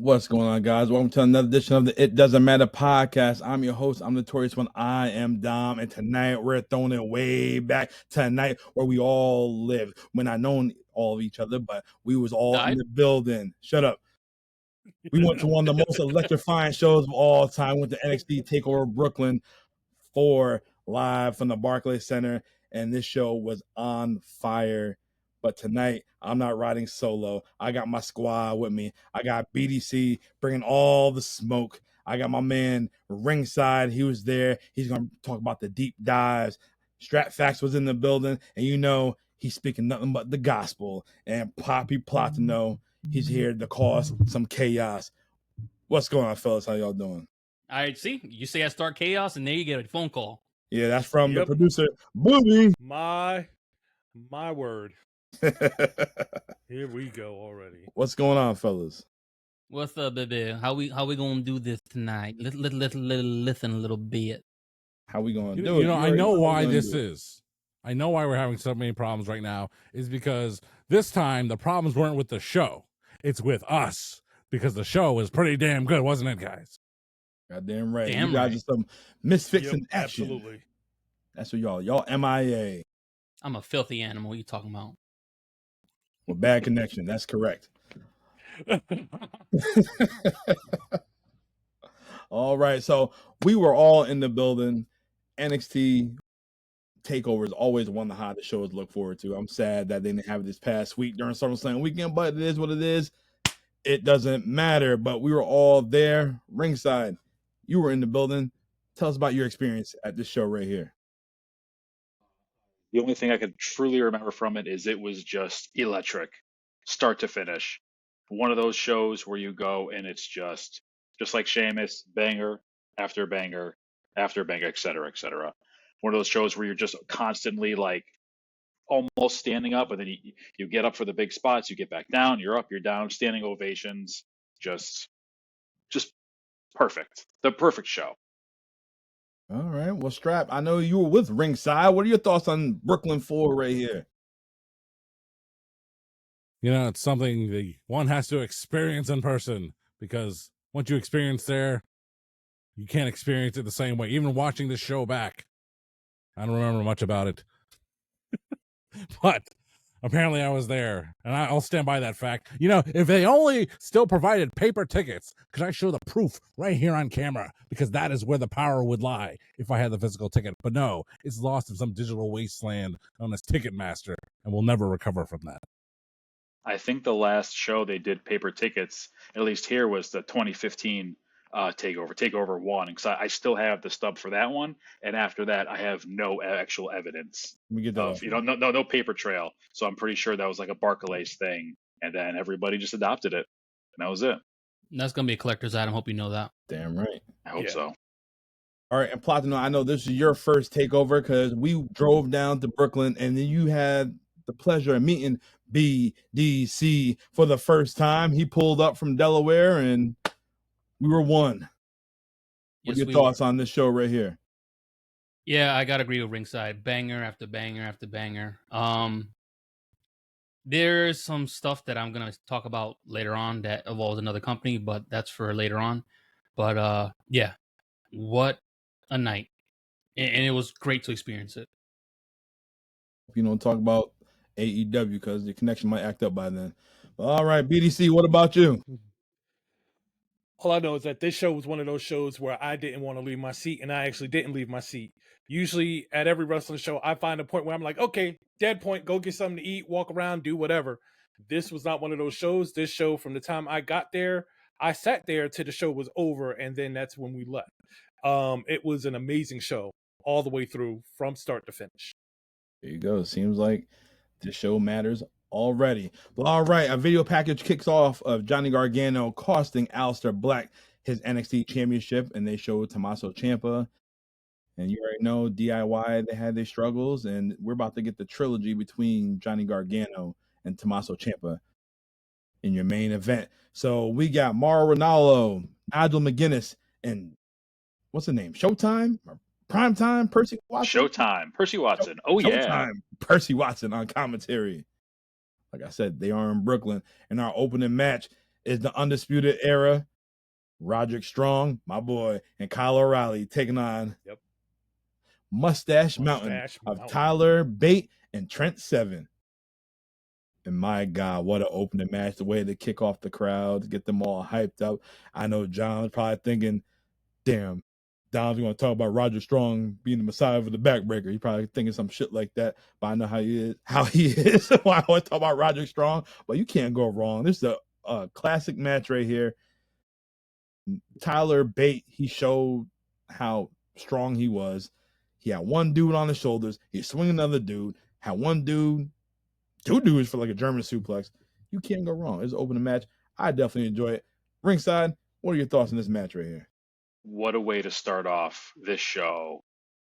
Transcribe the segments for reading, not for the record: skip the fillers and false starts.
What's going on, guys? Welcome to another edition of the It Doesn't Matter podcast. I'm your host. I'm the Notorious One. I am Dom. And tonight we're throwing it way back tonight where we all lived. We're not known all of each other, but we was all in the building. Shut up. We went to one of the most electrifying shows of all time. Went to NXT TakeOver Brooklyn 4 live from the Barclays Center. And this show was on fire. But tonight, I'm not riding solo. I got my squad with me. I got BDC bringing all the smoke. I got my man ringside. He was there. He's going to talk about the deep dives. Stratfax was in the building. And you know, he's speaking nothing but the gospel. And Poppy Platino, he's here to cause some chaos. What's going on, fellas? How y'all doing? All right, see, you say I start chaos, and there you get a phone call. Yeah, that's from the producer, Booby. My word. Here we go already. What's going on, fellas? What's up, baby? How we gonna do this tonight? Listen a little bit. How we gonna do it? You know, I know why this is. I know why we're having so many problems right now is because this time the problems weren't with the show. It's with us because the show was pretty damn good, wasn't it, guys? Goddamn right. Damn you guys right. are some misfits in action. Absolutely. That's what y'all MIA. I'm a filthy animal. What you talking about? Well, bad connection. That's correct. All right. So we were all in the building. NXT TakeOver is always one of the hottest shows to look forward to. I'm sad that they didn't have it this past week during SummerSlam weekend, but it is what it is. It doesn't matter. But we were all there ringside. You were in the building. Tell us about your experience at this show right here. The only thing I could truly remember from it is it was just electric, start to finish. One of those shows where you go and it's just like Sheamus, banger after banger after banger, et cetera, et cetera. One of those shows where you're just constantly like almost standing up, and then you get up for the big spots, you get back down, you're up, you're down, standing ovations, just perfect. The perfect show. All right. Well, Strap, I know you were with ringside. What are your thoughts on Brooklyn 4 right here? You know, it's something that one has to experience in person because once you experience there, you can't experience it the same way. Even watching this show back, I don't remember much about it. But apparently I was there, and I'll stand by that fact. You know, if they only still provided paper tickets, could I show the proof right here on camera? Because that is where the power would lie if I had the physical ticket. But no, it's lost in some digital wasteland known as Ticketmaster, and we'll never recover from that. I think the last show they did paper tickets, at least here, was the 2015 TakeOver 1. Because I still have the stub for that one, and after that, I have no actual evidence We get that. of no paper trail. So I'm pretty sure that was like a Barclays thing, and then everybody just adopted it, and that was it. That's gonna be a collector's item. Hope you know that. Damn right. I hope so. All right, and Platino, I know this is your first takeover because we drove down to Brooklyn, and then you had the pleasure of meeting BDC for the first time. He pulled up from Delaware, and we were one. What's your thoughts on this show right here? Yeah, I gotta agree with ringside. Banger after banger after banger. There's some stuff that I'm gonna talk about later on that involves another company, but that's for later on. But yeah, what a night, and it was great to experience it. You know, talk about AEW because the connection might act up by then. But all right, BDC, what about you? All I know is that this show was one of those shows where I didn't want to leave my seat, and I actually didn't leave my seat. Usually at every wrestling show, I find a point where I'm like, okay, dead point, go get something to eat, walk around, do whatever. This was not one of those shows. This show, from the time I got there, I sat there till the show was over, and then that's when we left. It was an amazing show all the way through from start to finish. There you go. Seems like the show matters already. Well, all right, a video package kicks off of Johnny Gargano costing Aleister Black his NXT championship, and they showed Tommaso Ciampa. And you already know DIY, they had their struggles, and we're about to get the trilogy between Johnny Gargano and Tommaso Ciampa in your main event. So we got Mauro Ranallo, Nigel McGuinness, and what's the name? Showtime? Or Primetime? Percy Watson? Showtime. Percy Watson. Showtime. Percy Watson on commentary. Like I said, they are in Brooklyn. In our opening match, is the Undisputed Era. Roderick Strong, my boy, and Kyle O'Reilly taking on Mustache Mountain of Tyler Bate and Trent Seven. And my God, what an opening match. The way to kick off the crowd, get them all hyped up. I know John's probably thinking, damn, Dom's going to talk about Roger Strong being the Messiah for the backbreaker. He's probably thinking some shit like that, but I know how he is. Why I always talk about Roger Strong, but you can't go wrong. This is a classic match right here. Tyler Bate, he showed how strong he was. He had one dude on his shoulders. He's swinging another dude. Had one dude, two dudes for like a German suplex. You can't go wrong. It's an opening match. I definitely enjoy it. Ringside, what are your thoughts on this match right here? What a way to start off this show.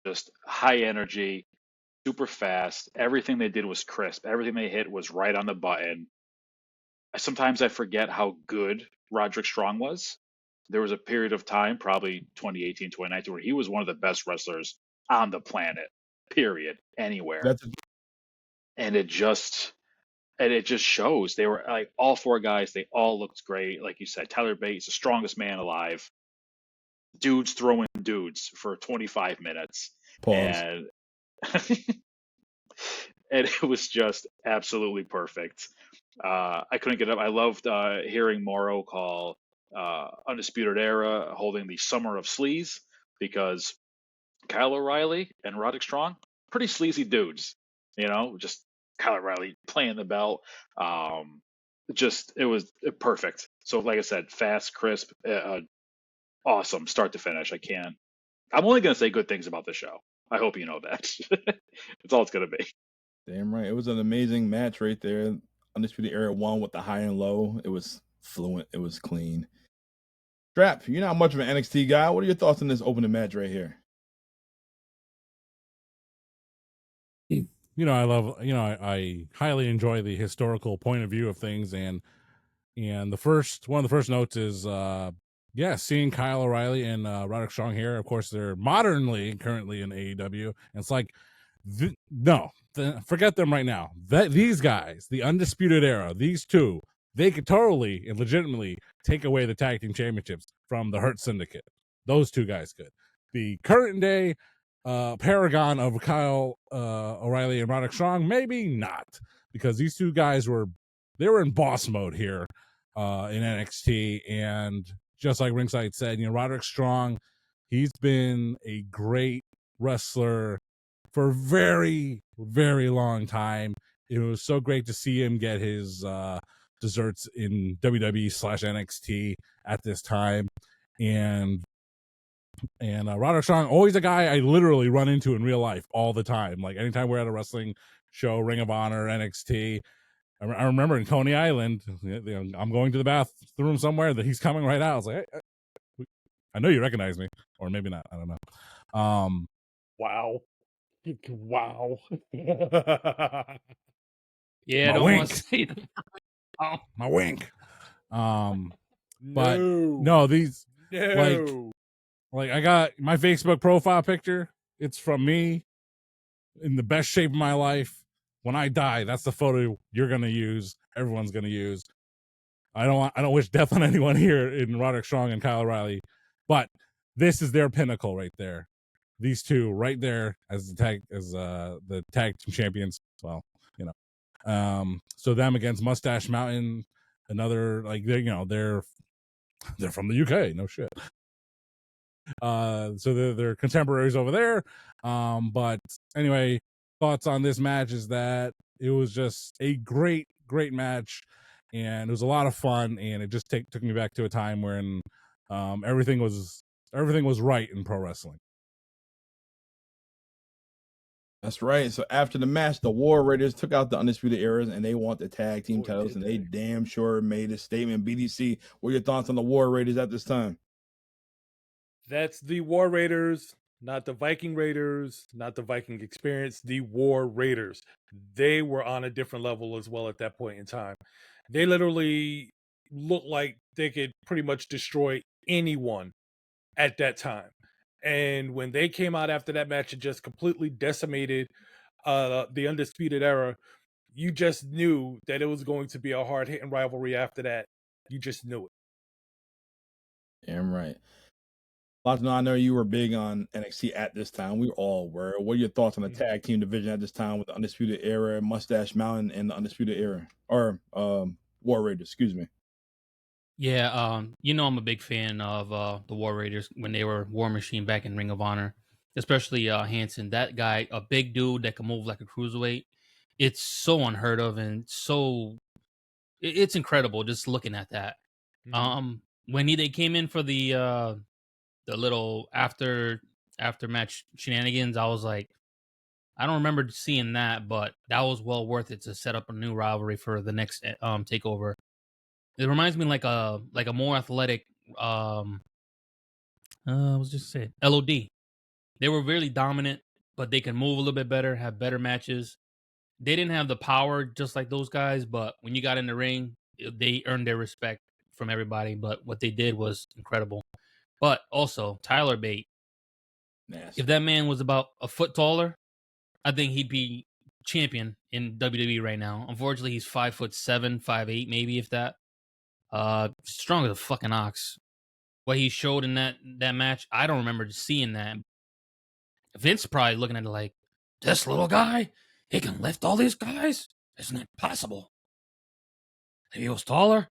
Just high energy, super fast. Everything they did was crisp. Everything they hit was right on the button. Sometimes I forget how good Roderick Strong was. There was a period of time, probably 2018, 2019, where he was one of the best wrestlers on the planet, period, anywhere. And it just shows. They were like all four guys, they all looked great. Like you said, Tyler Bates, the strongest man alive. Dudes throwing dudes for 25 minutes. Pause. And and it was just absolutely perfect. I couldn't get up. I loved hearing Morrow call Undisputed Era holding the Summer of Sleaze, because Kyle O'Reilly and Roderick Strong, pretty sleazy dudes, just Kyle O'Reilly playing the belt. It was perfect. So like I said, fast, crisp, awesome, start to finish. I'm only going to say good things about the show. I hope you know that. That's all it's going to be. Damn right. It was an amazing match right there. Undisputed Era won with the high and low. It was fluent. It was clean. Strap, you're not much of an NXT guy. What are your thoughts on this opening match right here? I highly enjoy the historical point of view of things, and one of the first notes is seeing Kyle O'Reilly and Roderick Strong here. Of course, they're currently in AEW, and it's like, forget them right now. These guys, the Undisputed Era, these two, they could totally and legitimately take away the tag team championships from the Hurt Syndicate. Those two guys could. The current day paragon of Kyle O'Reilly and Roderick Strong, maybe not, because these two guys were in boss mode here in NXT, and just like Ringside said, Roderick Strong, he's been a great wrestler for a very, very long time. It was so great to see him get his desserts in WWE/NXT at this time, and Roderick Strong, always a guy I literally run into in real life all the time. Like anytime we're at a wrestling show, Ring of Honor, NXT. I remember in Coney Island, I'm going to the bathroom somewhere, that he's coming right out. I was like, hey, I know you recognize me, or maybe not. I don't know. Wow. Yeah, my don't wink. want to say them. Oh. My wink. But no, these like I got my Facebook profile picture. It's from me in the best shape of my life. When I die, that's the photo you're gonna use. Everyone's gonna use. I don't wish death on anyone here in Roderick Strong and Kyle O'Reilly, but this is their pinnacle right there. These two right there as the tag team champions. Well, so them against Mustache Mountain, another, like, they're from the UK, no shit. So they're contemporaries over there. But anyway, thoughts on this match is that it was just a great match, and it was a lot of fun, and it just took me back to a time when everything was right in pro wrestling. That's right. So after the match, the War Raiders took out the Undisputed Eras, and they want the tag team titles, and they damn sure made a statement. BDC, what are your thoughts on the War Raiders at this time? That's the War Raiders, not the Viking Raiders, not the Viking Experience, the War Raiders. They were on a different level as well at that point in time. They literally looked like they could pretty much destroy anyone at that time. And when they came out after that match and just completely decimated the Undisputed Era, you just knew that it was going to be a hard-hitting rivalry after that. You just knew it. Damn right. Lots, I know you were big on NXT at this time. We all were. What are your thoughts on the tag team division at this time with the Undisputed Era, Mustache Mountain, and the Undisputed Era, or War Raiders? Excuse me. Yeah, I'm a big fan of the War Raiders when they were War Machine back in Ring of Honor, especially Hanson. That guy, a big dude that can move like a cruiserweight. It's so unheard of and so it's incredible just looking at that. When they came in for the little after match shenanigans, I was like, I don't remember seeing that, but that was well worth it to set up a new rivalry for the next takeover. It reminds me like a more athletic I was just saying LOD. They were really dominant, but they can move a little bit better, have better matches. They didn't have the power just like those guys, but when you got in the ring, they earned their respect from everybody. But what they did was incredible. But also Tyler Bate. Nasty. If that man was about a foot taller, I think he'd be champion in WWE right now. Unfortunately, he's 5'7", 5'8", maybe if that. Strong as a fucking ox. What he showed in that match, I don't remember seeing that. Vince probably looking at it like, this little guy, he can lift all these guys? Isn't it possible? If he was taller,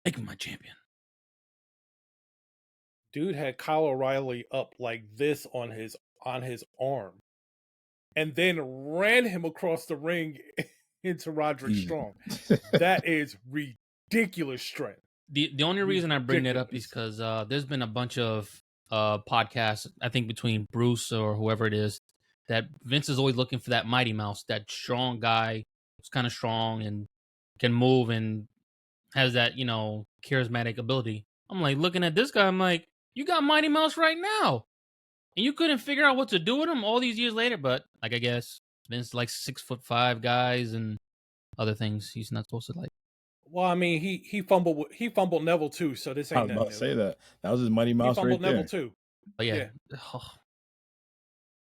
make him my champion. Dude had Kyle O'Reilly up like this on his arm, and then ran him across the ring into Roderick Strong. That is ridiculous strength. The only reason I bring that up is because there's been a bunch of podcasts, I think between Bruce or whoever it is, that Vince is always looking for that Mighty Mouse, that strong guy who's kind of strong and can move and has that, charismatic ability. I'm like, looking at this guy, I'm like, you got Mighty Mouse right now. And you couldn't figure out what to do with him all these years later. But, I guess Vince likes 6'5" guys and other things he's not supposed to like. Well, I mean, he fumbled Neville too, so this ain't. I was about to say that was his Mighty Mouse. He fumbled right Neville there. too. Oh yeah,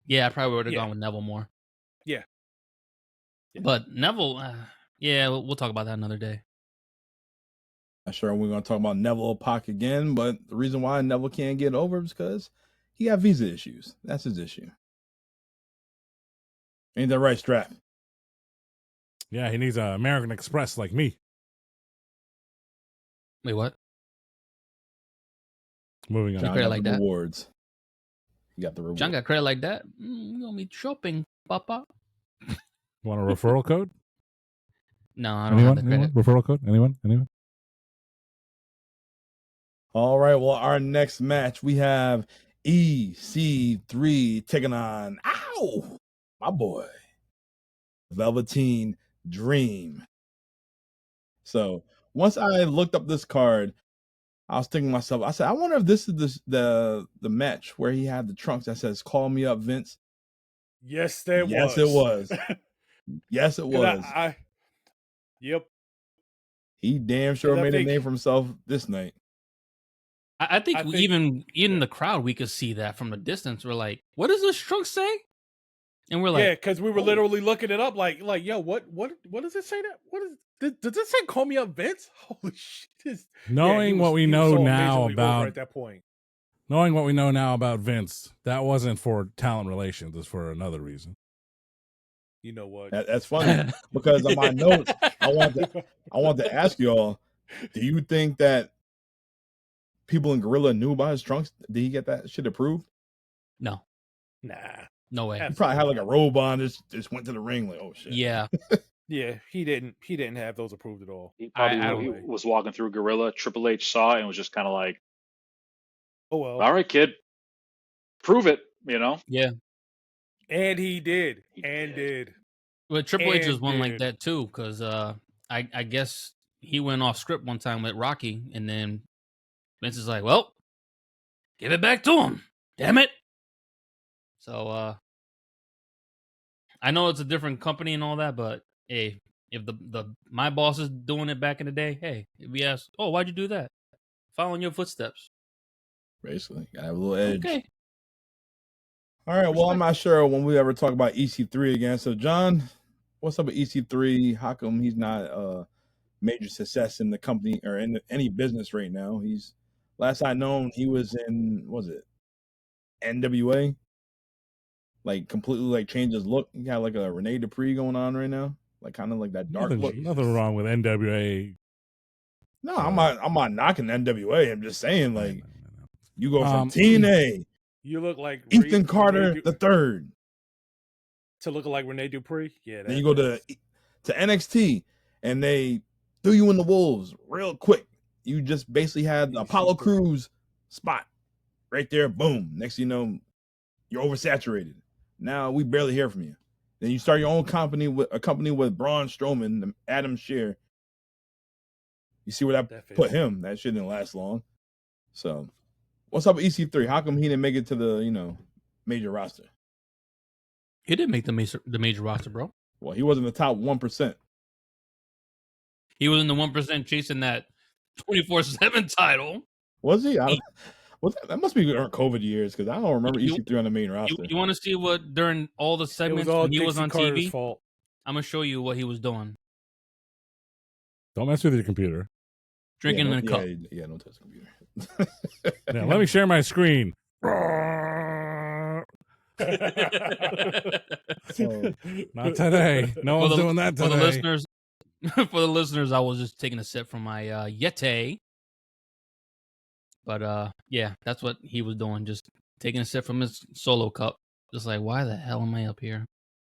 yeah. I probably would have gone with Neville more. Yeah. But Neville, we'll talk about that another day. Not sure we're going to talk about Neville Pac again, but the reason why Neville can't get over is because he got visa issues. That's his issue. Ain't that right, Strap? Yeah, he needs an American Express like me. Wait, what? Moving on. John got like the rewards. You got the rewards. John got credit like that. We're going to be shopping, Papa. Want a referral code? No, I don't have the credit. Referral code? Anyone? All right, well, our next match, we have EC3 taking on, my boy, Velveteen Dream. So once I looked up this card, I was thinking to myself, I said, I wonder if this is the match where he had the trunks that says, call me up, Vince. Yes, there was. Yes, it was. Yes, it was. Yep. He damn sure made a name for himself this night. I think even in the crowd, we could see that from a distance. We're like, what does this trunk say? And we're like, yeah, because we were literally looking it up like, yo, what does it say? That does it say call me up, Vince? Holy shit! Knowing what we know now about at that point, knowing what we know now about Vince, that wasn't for talent relations; it's for another reason. You know what? That's funny because on my notes, I want to ask y'all: do you think that people in Gorilla knew about his trunks? Did he get that shit approved? No. Nah. No way. He probably had like a robe on, just went to the ring like, oh shit. Yeah. Yeah, he didn't have those approved at all. He probably he was walking through Gorilla. Triple H saw it and was just kind of like, oh well. All right, kid. Prove it, Yeah. And he did. Did. Well, Triple H was one like that too, because I guess he went off script one time with Rocky, and then Vince is like, well, give it back to him. Damn it. So I know it's a different company and all that, but hey, if my boss is doing it back in the day, hey, if we ask, oh, why'd you do that? Following your footsteps. Basically, gotta have a little edge. Okay. All right, well, I'm not sure when we ever talk about EC3 again. So, John, what's up with EC3? How come he's not major success in the company or in any business right now. He's last I known he was in NWA. Like completely like changed his look. He got like a Rene Dupree going on right now, like kind of like that dark look. Nothing wrong with NWA. No, I'm not knocking NWA. I'm just saying like you go from TNA. You look like Ethan Carter the third to look like Rene Dupree. Yeah. Then you go to NXT and they threw you in the wolves real quick. You just basically had the Apollo Crews spot right there. Boom. Next thing you know, you're oversaturated. Now we barely hear from you. Then you start your own company with Braun Strowman and Adam Scherr. You see where that put him? That shit didn't last long. So, what's up with EC3? How come he didn't make it to the major roster? He didn't make the major roster, bro. Well, he wasn't the top 1%. He was in the 1% chasing that 24/7 title. Was he? That must be during COVID years because I don't remember EC3 on the main roster. You want to see what during all the segments when he was on Carter's TV? Fault. I'm gonna show you what he was doing. Don't mess with your computer. Drinking in a cup. Yeah, don't touch the computer. Yeah, let me share my screen. Not today. No one's doing that today. For the listeners, I was just taking a sip from my Yeti. But yeah, that's what he was doing, just taking a sip from his solo cup. Just like, why the hell am I up here?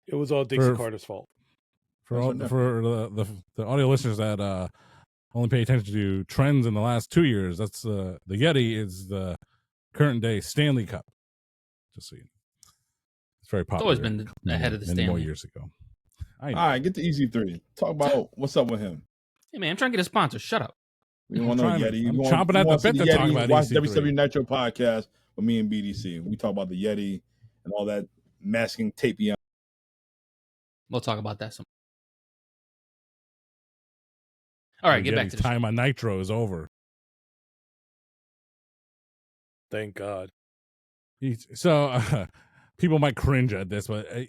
It was all Dixie Carter's fault. For the audio listeners that only pay attention to trends in the last 2 years, that's the Yeti is the current day Stanley Cup. Just so you know. It's very popular. It's always been ahead of the Stanley. More years ago. All right, get to EC3. Talk about what's up with him. Hey man, I'm trying to get a sponsor. Shut up. We don't want no Yeti. I'm chomping at the bit to talk about watch EC3. WWE Nitro podcast with me and BDC. We talk about the Yeti and all that masking tape. We'll talk about that some. All right, get back to the time on Nitro is over. Thank God. So people might cringe at this, but I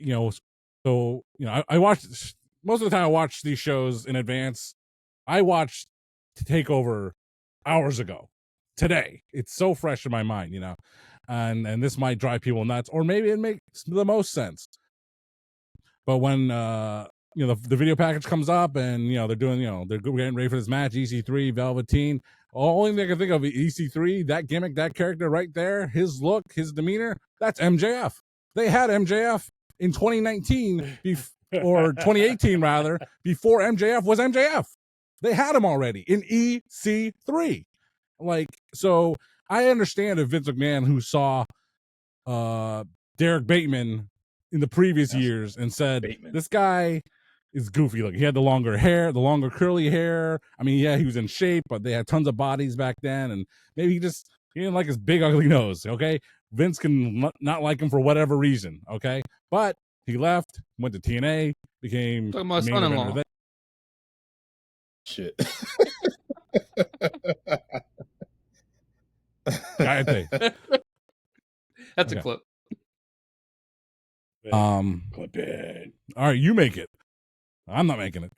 watched most of the time. I watch these shows in advance. I watched TakeOver hours ago. Today, it's so fresh in my mind, and this might drive people nuts, or maybe it makes the most sense. But when the video package comes up and they're doing they're getting ready for this match, EC3 Velveteen. Only thing I can think of EC3, that gimmick, that character right there, his look, his demeanor, that's MJF. They had MJF in 2019 or 2018 rather, before MJF was MJF. They had him already in EC3. So I understand if Vince McMahon, who saw Derek Bateman in the previous years and said, this guy is goofy. He had the longer hair, the longer curly hair. I mean, yeah, he was in shape, but they had tons of bodies back then. And maybe he didn't like his big, ugly nose. Okay. Vince can not like him for whatever reason. Okay. But he left, went to TNA, became talking about son-in-law. Shit. That's a clip. Clip it. All right, you make it. I'm not making it.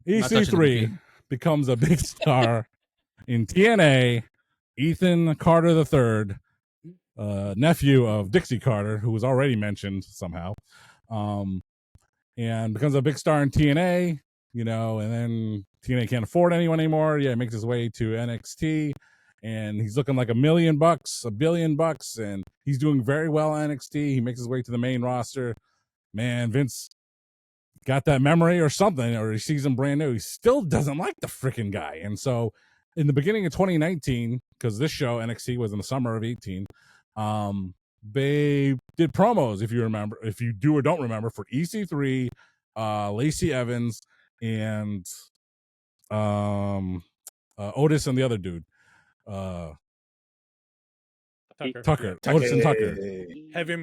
EC3 becomes a big star in TNA. Ethan Carter III, nephew of Dixie Carter, who was already mentioned somehow, and becomes a big star in TNA. And then TNA can't afford anyone anymore. Yeah, he makes his way to NXT, and he's looking like $1 million, $1 billion, and he's doing very well at NXT. He makes his way to the main roster. Man, Vince got that memory or something, or he sees him brand new. He still doesn't like the freaking guy. And so in the beginning of 2019, because this show, NXT, was in the summer of 18, they did promos, if you do or don't remember, for EC3, Lacey Evans, and Otis and the other dude. Tucker. Otis and Tucker. Heavy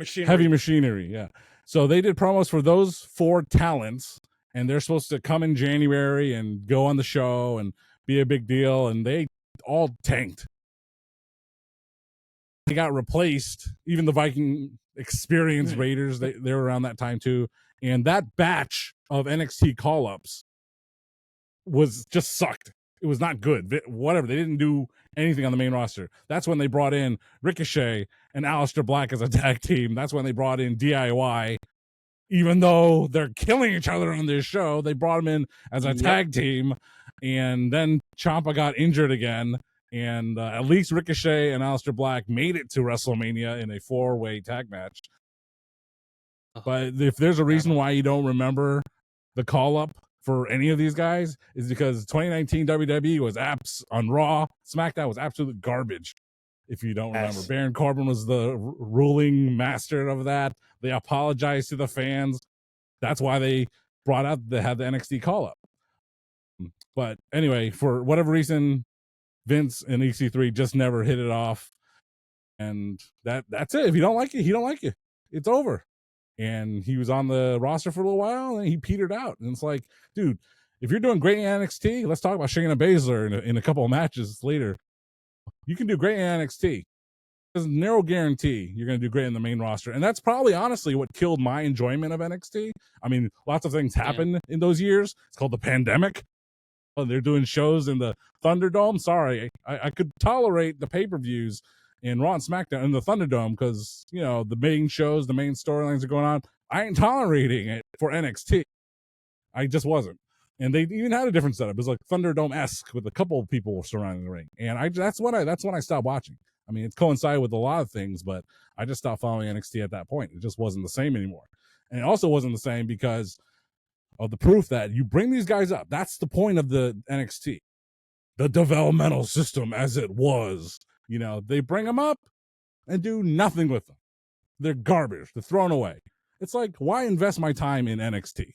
Machinery, yeah. So they did promos for those 4 talents, and they're supposed to come in January and go on the show and be a big deal, and they all tanked. They got replaced. Even the Viking Experience Raiders, they were around that time too. And that batch of NXT call-ups was just sucked. It was not good. Whatever. They didn't do anything on the main roster. That's when they brought in Ricochet and Aleister Black as a tag team. That's when they brought in DIY. Even though they're killing each other on this show, they brought them in as a tag team. And then Ciampa got injured again. And at least Ricochet and Aleister Black made it to WrestleMania in a 4-way tag match. But if there's a reason why you don't remember the call-up for any of these guys, is because 2019 WWE was on Raw. SmackDown was absolute garbage, if you don't remember. Baron Corbin was the ruling master of that. They apologized to the fans. That's why they had the NXT call-up. But anyway, for whatever reason, Vince and EC3 just never hit it off. And that's it. If you don't like it, you don't like it. It's over. And he was on the roster for a little while, and he petered out. And it's like, dude, if you're doing great in NXT, let's talk about Shayna Baszler in a couple of matches later. You can do great in NXT. There's no guarantee you're going to do great in the main roster. And that's probably, honestly, what killed my enjoyment of NXT. I mean, lots of things happened in those years. It's called the pandemic. They're doing shows in the Thunderdome. Sorry, I could tolerate the pay-per-views in Raw and SmackDown in the Thunderdome because, you know, the main shows, the main storylines are going on. I ain't tolerating it for NXT. I just wasn't. And they even had a different setup. It was like Thunderdome-esque with a couple of people surrounding the ring. And that's when I stopped watching. I mean, it coincided with a lot of things, but I just stopped following NXT at that point. It just wasn't the same anymore. And it also wasn't the same because of the proof that you bring these guys up. That's the point of the NXT. The developmental system as it was. You know, they bring them up and do nothing with them. They're garbage. They're thrown away. It's like, why invest my time in NXT?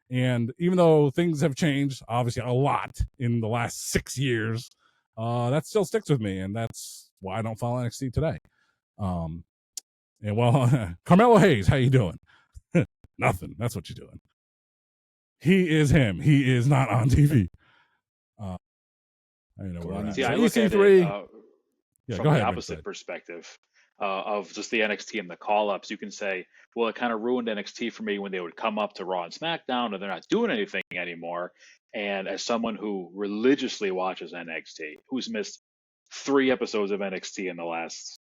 And even though things have changed, obviously a lot in the last 6 years, that still sticks with me. And that's why I don't follow NXT today. And well, Carmelo Hayes, how you doing? Nothing. That's what you're doing. He is him. He is not on TV. I don't know where See, I look at it from go ahead, the opposite perspective of just the NXT and the call-ups. You can say, well, it kind of ruined NXT for me when they would come up to Raw and SmackDown and they're not doing anything anymore. And as someone who religiously watches NXT, who's missed 3 episodes of NXT in the last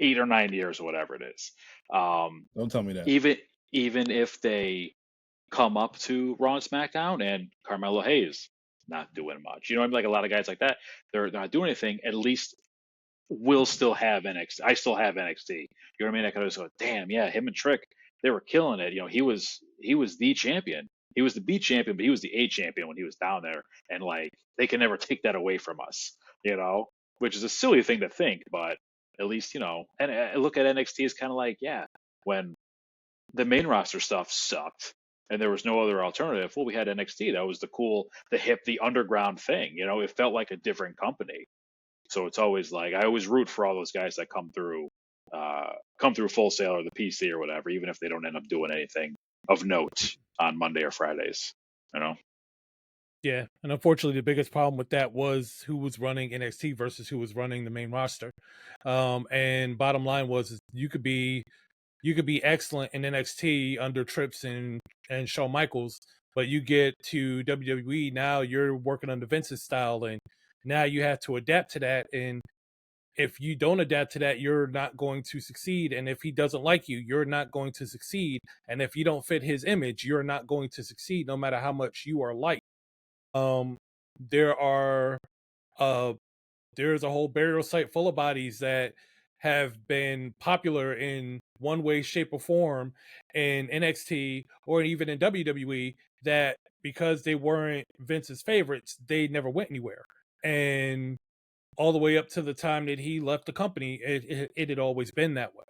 8 or 9 years or whatever it is. Don't tell me that. Even if they come up to Raw and SmackDown and Carmelo Hayes not doing much. You know what I mean? Like a lot of guys like that, they're not doing anything. At least we'll still have NXT. I still have NXT. You know what I mean? I could always go, damn, yeah, him and Trick, they were killing it. You know, he was the champion. He was the B champion, but he was the A champion when he was down there. And like, they can never take that away from us, you know, which is a silly thing to think, but at least, you know, and I look at NXT as kind of like, yeah, when the main roster stuff sucked, and there was no other alternative. Well, we had NXT. That was the cool, the hip, the underground thing. You know, it felt like a different company. So it's always like, I always root for all those guys that come through Full Sail or the PC or whatever, even if they don't end up doing anything of note on Monday or Fridays. You know. Yeah, and unfortunately, the biggest problem with that was who was running NXT versus who was running the main roster. And bottom line was, you could be excellent in NXT under Trips and Shawn Michaels, but you get to WWE, now you're working under Vince's style, and now you have to adapt to that. And if you don't adapt to that, you're not going to succeed. And if he doesn't like you, you're not going to succeed. And if you don't fit his image, you're not going to succeed, no matter how much you are liked. There's a whole burial site full of bodies that have been popular in one way, shape, or form in NXT or even in WWE, that because they weren't Vince's favorites, they never went anywhere. And all the way up to the time that he left the company, it had always been that way.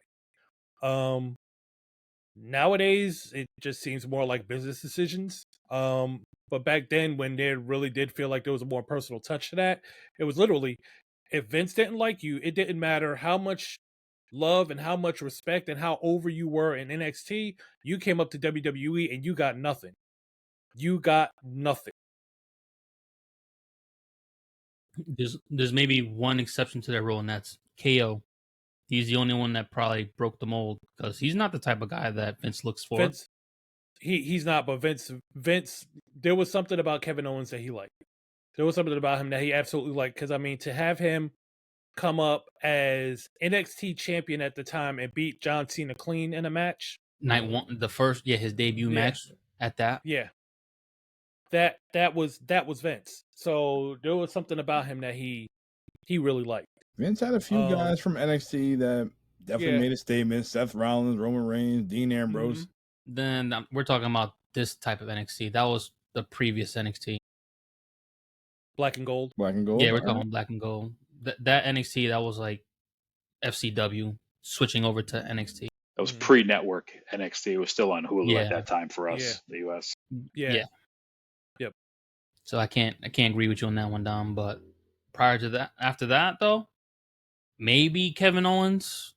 Nowadays, it just seems more like business decisions. But back then, when there really did feel like there was a more personal touch to that, it was literally, if Vince didn't like you, it didn't matter how much love and how much respect and how over you were in NXT, you came up to WWE and you got nothing. You got nothing. There's maybe one exception to that rule, and that's KO. He's the only one that probably broke the mold because he's not the type of guy that Vince looks for. he's not, but Vince, there was something about Kevin Owens that he liked. There was something about him that he absolutely liked. Because I mean, to have him come up as NXT champion at the time and beat John Cena clean in a match. Night one, the first, his debut match at that. Yeah. That was Vince. So there was something about him that he really liked. Vince had a few guys from NXT that definitely made a statement. Seth Rollins, Roman Reigns, Dean Ambrose. Then we're talking about this type of NXT. That was the previous NXT. Black and Gold. Black and Gold. Yeah, we're talking Black and Gold. That NXT, that was like FCW switching over to NXT. That was pre-network NXT. It was still on Hulu at that time for us, the US. Yeah. Yep. So I can't agree with you on that one, Dom. But prior to that, after that though, maybe Kevin Owens.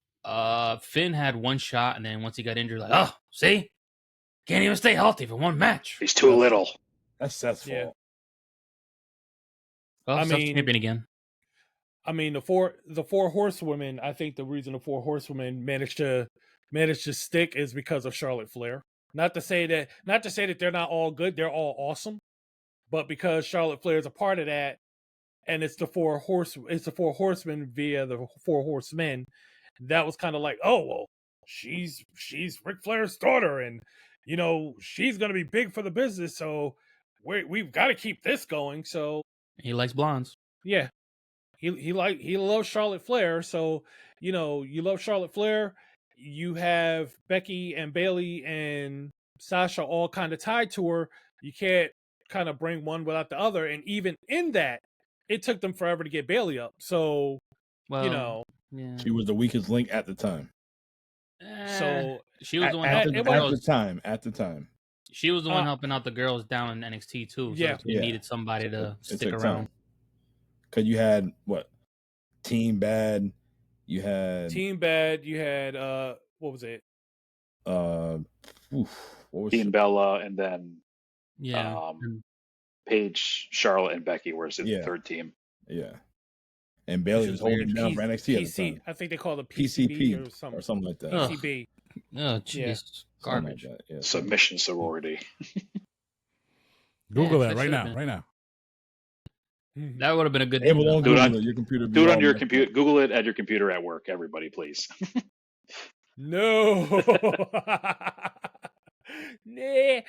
Finn had one shot, and then once he got injured, like, oh, see, can't even stay healthy for one match. He's too little. That's Seth's fault. Well, I mean, champion again. I mean, the four horsewomen. I think the reason the four horsewomen managed to stick is because of Charlotte Flair. Not to say that they're not all good. They're all awesome, but because Charlotte Flair is a part of that, and it's the four horsemen via the four horsemen. That was kind of like, oh well, she's Ric Flair's daughter, and you know she's gonna be big for the business, so we've got to keep this going. So he likes blondes. Yeah, he loves Charlotte Flair. So you know you love Charlotte Flair. You have Becky and Bayley and Sasha all kind of tied to her. You can't kind of bring one without the other, and even in that, it took them forever to get Bayley up. So you know. Yeah. She was the weakest link at the time. So she was the one at helping the time. At the time, she was the one helping out the girls down in NXT too. So we needed somebody to stick around. Because you had Team Bad. You had what was it? What was Dean Bella, and then and Paige, Charlotte, and Becky were the third team. Yeah. And Bayley was holding down for NXT at the time. I think they called it PCP or something like that. PCB. Oh, jeez. Garbage. Like that. Submission sorority. Google that right now. Right now. That would have been a good. Hey, well, do it on your computer. Do it on your computer. Google it at your computer at work. Everybody, please. No. No.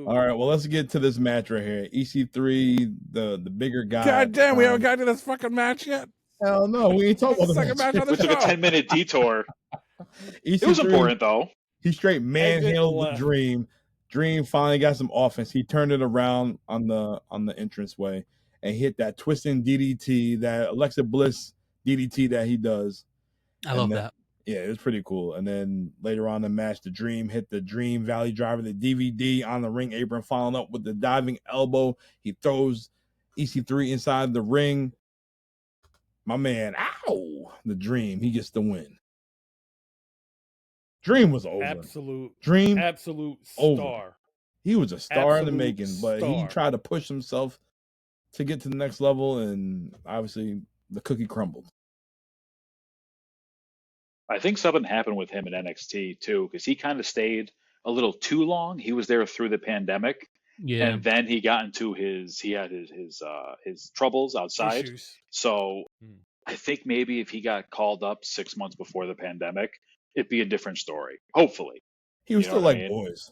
All right, well, let's get to this match right here. EC3, the bigger guy. God damn, we haven't got to this fucking match yet. Hell no, we ain't talking about the second match on the show. We took a 10-minute detour. EC3, it was important though. He straight manhandled the Dream. Dream finally got some offense. He turned it around on the entranceway and hit that twisting DDT, that Alexa Bliss DDT that he does. I love that. Yeah, it was pretty cool. And then later on in the match, the Dream hit the Dream Valley Driver, the DVD on the ring apron, following up with the diving elbow. He throws EC3 inside the ring. My man, ow! The Dream, he gets the win. Dream was over. Absolute over. star. He was a star in the making, but he tried to push himself to get to the next level, and obviously the cookie crumbled. I think something happened with him in NXT too, because he kind of stayed a little too long. He was there through the pandemic, and then he got into his troubles outside. Issues. So I think maybe if he got called up 6 months before the pandemic, it'd be a different story. Hopefully, he was still like boys.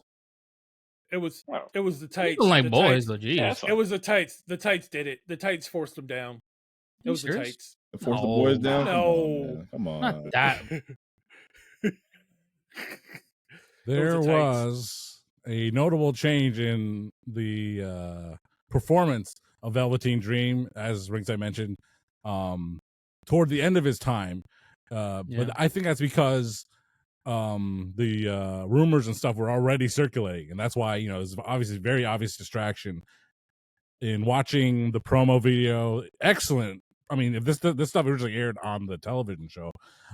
It was the tights. Like boys, but geez. Yeah, it was the tights. The tights did it. The tights forced them down. It was serious? the tights. Force the boys down? No. Come on. Not that. There was a notable change in the performance of Velveteen Dream, as Ringside mentioned, toward the end of his time. But I think that's because the rumors and stuff were already circulating, and that's why it was obviously very obvious distraction in watching the promo video. Excellent. I mean, if this stuff originally aired on the television show,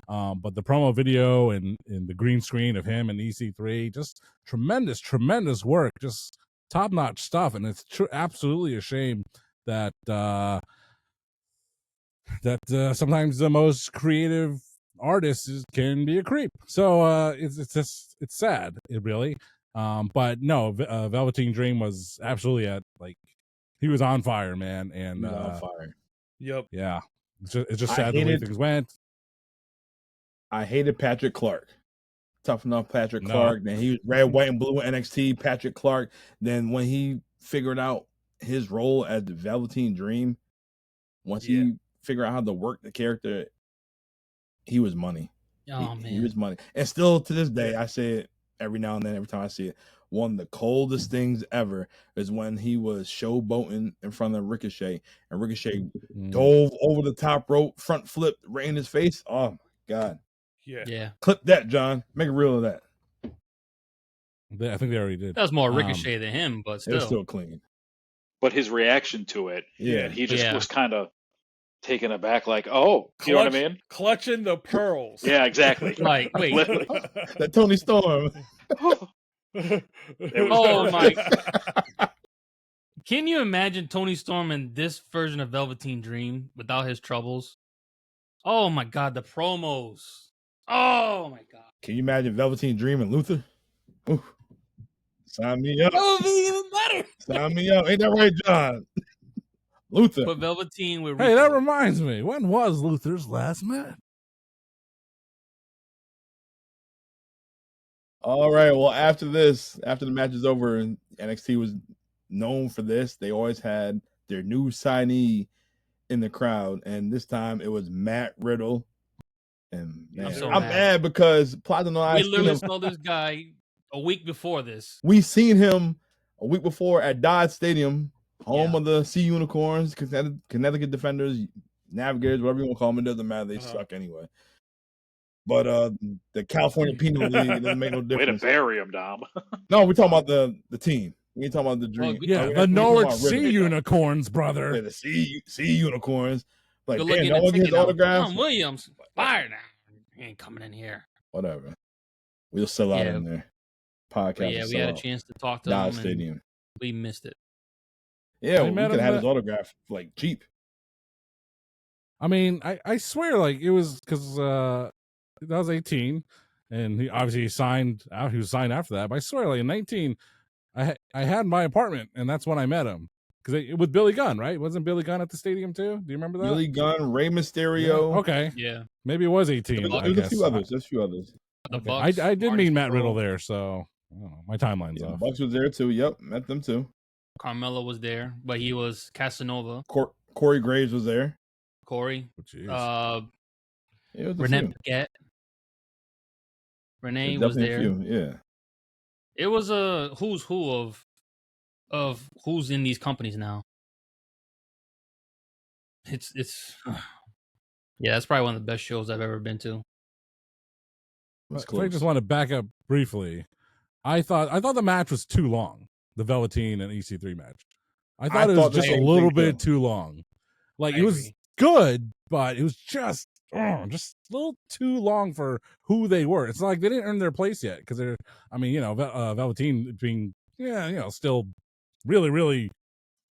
but the promo video and the green screen of him and EC3, just tremendous work, just top notch stuff, and it's absolutely a shame that sometimes the most creative artists can be a creep. So it's sad, it really. But no, Velveteen Dream was absolutely he was on fire, man, and He was on fire. Yep. yeah, it's just sad the way things went. I hated Patrick Clark. Tough enough, Patrick No. Clark. Then he was red, white, and blue in NXT. Patrick Clark. Then when he figured out his role as the Velveteen Dream, once he figured out how to work the character, he was money. Oh, He was money. And still to this day, I say it every now and then, every time I see it. One of the coldest things ever is when he was showboating in front of Ricochet, and Ricochet dove over the top rope, front flip right in his face. Oh my God. Yeah. Clip that, John. Make a reel of that. I think they already did. That was more Ricochet than him, but It still. was still clean. But his reaction to it, Yeah. he just was kind of taken aback, like, oh, you know what I mean? Clutching the pearls. Yeah, exactly. Like, wait. Literally. That Tony Storm. Oh my! Can you imagine Tony Storm in this version of Velveteen Dream without his troubles? Oh my God, the promos! Oh my God! Can you imagine Velveteen Dream and Luther? Ooh. Sign me up. That would be even better. Sign me up. Ain't that right, John? Luther. But Velveteen with Hey, that reminds me. When was Luther's last match? All right. Well, after the match is over, and NXT was known for this, they always had their new signee in the crowd, and this time it was Matt Riddle. And man, I'm mad because Plaza and I literally saw this guy a week before this. We seen him a week before at Dodge Stadium, home of the Sea Unicorns, Connecticut Defenders, Navigators, whatever you want to call them. It doesn't matter. They suck anyway. But the California Penal League doesn't make no difference. Way to bury him, Dom. No, we're talking about the team. We ain't talking about the Dream. The Norwich Sea Unicorns, brother. Yeah, the Sea Unicorns. Like, Good damn, no one gets autographs. Tom Williams, fire now. He ain't coming in here. Whatever. We'll sell out in there. Podcast. But yeah, we had a chance to talk to Dodge him. Stadium. We missed it. Yeah, we could have had his autograph like cheap. I mean, I swear, like it was because that was 18, and he obviously signed out. He was signed after that, but I swear, like in 19, I had my apartment, and that's when I met him. Because with Billy Gunn, right? Wasn't Billy Gunn at the stadium too? Do you remember that? Billy Gunn, Rey Mysterio. Yeah. Okay. Yeah. Maybe it was 18. There's a few others. There's a few others. Okay. I did meet Matt Riddle there, so I don't know, my timeline's off. Bucks was there too. Yep, met them too. Carmelo was there, but he was Casanova. Corey Graves was there. Corey. Renee Paquette. Renee was there. Yeah. It was a who's who of who's in these companies now. It's yeah, that's probably one of the best shows I've ever been to. I just want to back up briefly. I thought the match was too long. The Velveteen and EC3 match. I thought it was just a little bit too long. Like it was good, but it was just a little too long for who they were. It's like they didn't earn their place yet because they're. I mean, Velveteen being still really, really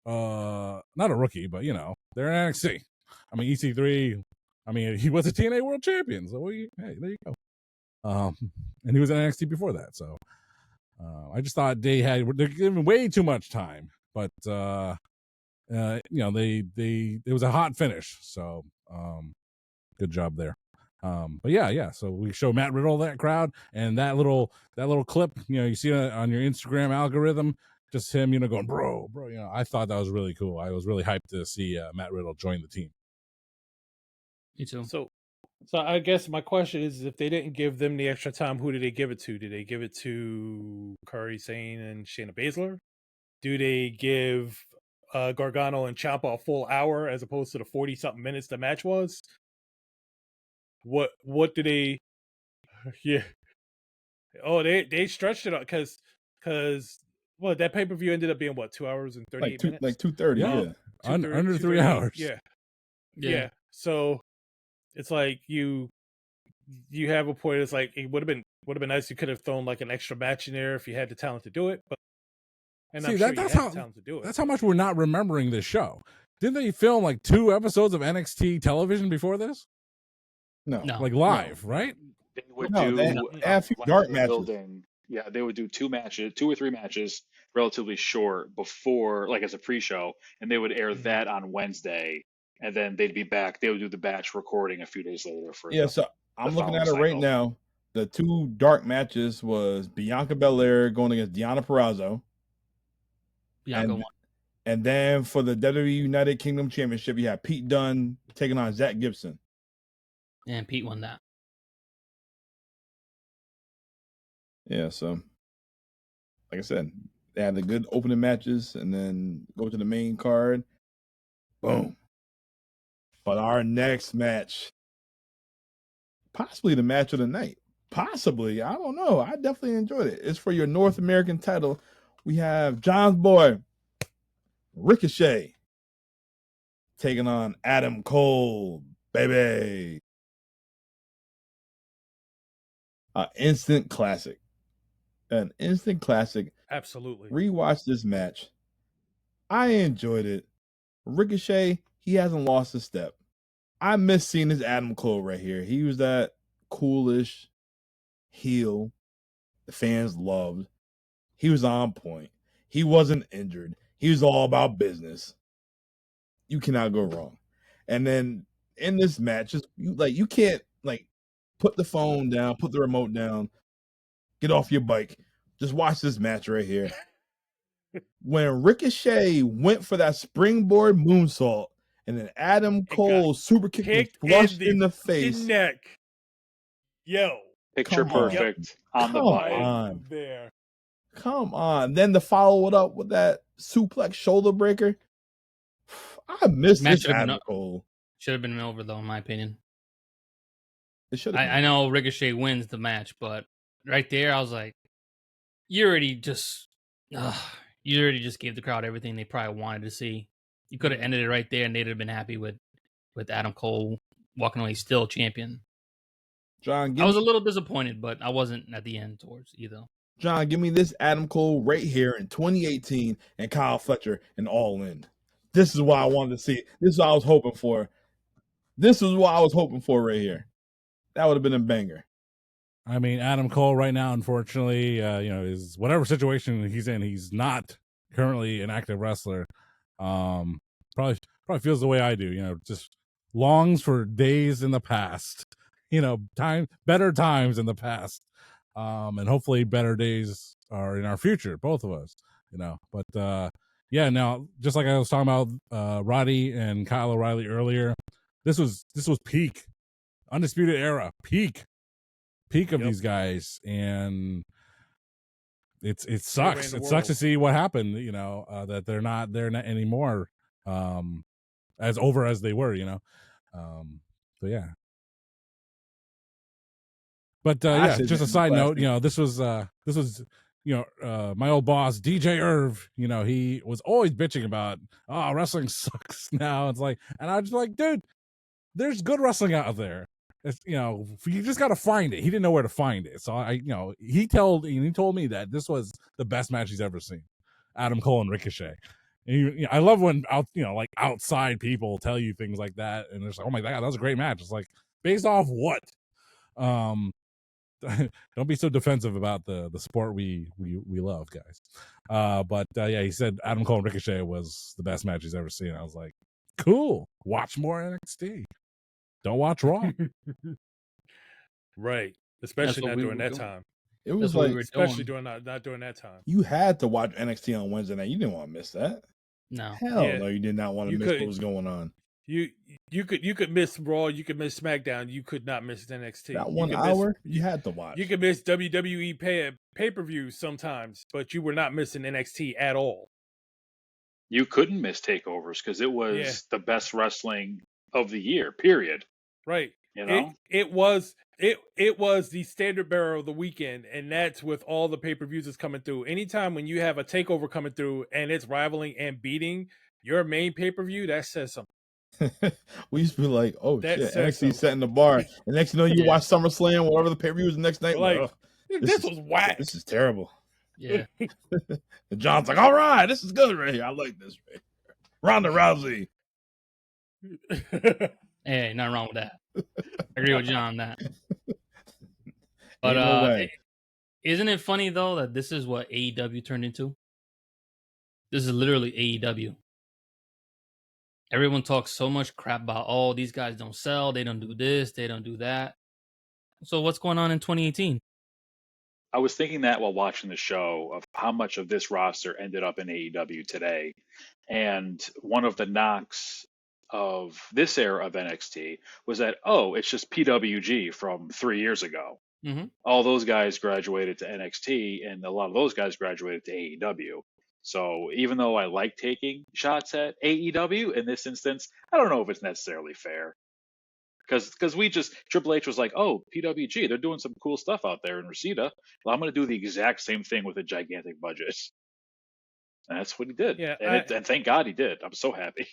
not a rookie, but they're in NXT. I mean, EC3. I mean, he was a TNA World Champion, so hey, there you go. And he was in NXT before that, so I just thought they're giving way too much time, but it was a hot finish, so good job there. But yeah, so we show Matt Riddle that crowd, and that little clip, you see it on your Instagram algorithm, just him, going bro. I thought that was really cool. I was really hyped to see Matt Riddle join the team. Me too. So I guess my question is, if they didn't give them the extra time, who did they give it to? Did they give it to Kairi Sane and Shayna Baszler? Do they give Gargano and Ciampa a full hour as opposed to the 40-something minutes the match was? What do they? Yeah. Oh, they stretched it out because that pay-per-view ended up being what, 2 hours and 38 minutes? Like 2:30, yeah. Under 3 hours. Yeah. So it's like you have a point. It's like it would have been nice. You could have thrown like an extra match in there if you had the talent to do it. But I'm sure that's the talent to do it. That's how much we're not remembering this show. Didn't they film like 2 episodes of NXT television before this? No. Like live, right? They would do a few dark matches. Yeah, they would do 2 or 3 matches, relatively short, before, like as a pre-show, and they would air Mhm. that on Wednesday, and then they'd be back. They would do the batch recording a few days later for Yeah, the so I'm looking following at it right cycle. now. The 2 dark matches was Bianca Belair going against Deonna Purrazzo, Bianca won. and then for the WWE United Kingdom Championship, you have Pete Dunne taking on Zach Gibson. And Pete won that. Yeah, so like I said, they had the good opening matches, and then go to the main card. Boom. But our next match, possibly the match of the night. Possibly. I don't know. I definitely enjoyed it. It's for your North American title. We have John's boy, Ricochet, taking on Adam Cole, baby. An instant classic. An instant classic. Absolutely. Rewatch this match. I enjoyed it. Ricochet, he hasn't lost a step. I miss seeing this Adam Cole right here. He was that coolish heel the fans loved. He was on point. He wasn't injured. He was all about business. You cannot go wrong. And then in this match, just you can't put the phone down, put the remote down, get off your bike. Just watch this match right here. When Ricochet went for that springboard moonsault, and then Adam Cole super kicked him flush in the face. Neck. Yo. Picture perfect on the button. There. Come on. Then to follow it up with that suplex shoulder breaker. I miss this Adam Cole. Should have been over, though, in my opinion. It should have. I know Ricochet wins the match, but right there, I was like, you already just gave the crowd everything they probably wanted to see. You could have ended it right there, and they'd have been happy with Adam Cole walking away still champion. John, I was a little disappointed, but I wasn't at the end towards either. John, give me this Adam Cole right here in 2018 and Kyle Fletcher and All In. This is what I wanted to see. This is what I was hoping for. This is what I was hoping for right here. That would have been a banger. I mean, Adam Cole right now, unfortunately, is whatever situation he's in, he's not currently an active wrestler. Probably feels the way I do, just longs for days in the past, better times in the past. And hopefully better days are in our future, both of us, but now, just like I was talking about Roddy and Kyle O'Reilly earlier, this was peak Undisputed Era, peak of these guys, and it sucks. It sucks to see what happened, that they're not there anymore, as over as they were, so yeah. But just a side note, this was my old boss DJ Irv. He was always bitching about, oh, wrestling sucks now. It's like, and I was like, dude, there's good wrestling out there. It's, you just got to find it. He didn't know where to find it, so he told me that this was the best match he's ever seen. Adam Cole and Ricochet. And I love when outside people tell you things like that, and it's like, oh my god, that was a great match. It's like, based off what? Don't be so defensive about the sport we love, guys. But he said Adam Cole and Ricochet was the best match he's ever seen. I was like, cool. Watch more NXT. Don't watch Raw. Right. Especially not during that time. It was especially during not during that time. You had to watch NXT on Wednesday night. You didn't want to miss that. No. Hell no, you did not want to miss what was going on. You could miss Raw, you could miss SmackDown, you could not miss NXT. That 1 hour, you had to watch. You could miss WWE pay-per-views sometimes, but you were not missing NXT at all. You couldn't miss takeovers because it was the best wrestling of the year, period. Right. It was the standard bearer of the weekend, and that's with all the pay-per-views that's coming through. Anytime when you have a takeover coming through and it's rivaling and beating your main pay-per-view, that says something. We used to be like, oh shit, NXT setting the bar. And next you know, you watch SummerSlam, whatever the pay-per-view was the next night. Like, this was whack. This is terrible. Yeah. And John's like, all right, this is good right here. I like this right here. Ronda Rousey. Hey, nothing wrong with that. I agree with John on that. But Isn't it funny though that this is what AEW turned into? This is literally AEW. Everyone talks so much crap about, oh, these guys don't sell, they don't do this, they don't do that. So what's going on in 2018? I was thinking that while watching the show of how much of this roster ended up in AEW today. And one of the knocks of this era of NXT was that, oh, it's just PWG from 3 years ago. Mm-hmm. All those guys graduated to NXT, and a lot of those guys graduated to AEW. So even though I like taking shots at AEW in this instance, I don't know if it's necessarily fair. Because we just, Triple H was like, oh, PWG, they're doing some cool stuff out there in Reseda. Well, I'm going to do the exact same thing with a gigantic budget. And that's what he did. Yeah, And thank God he did. I'm so happy.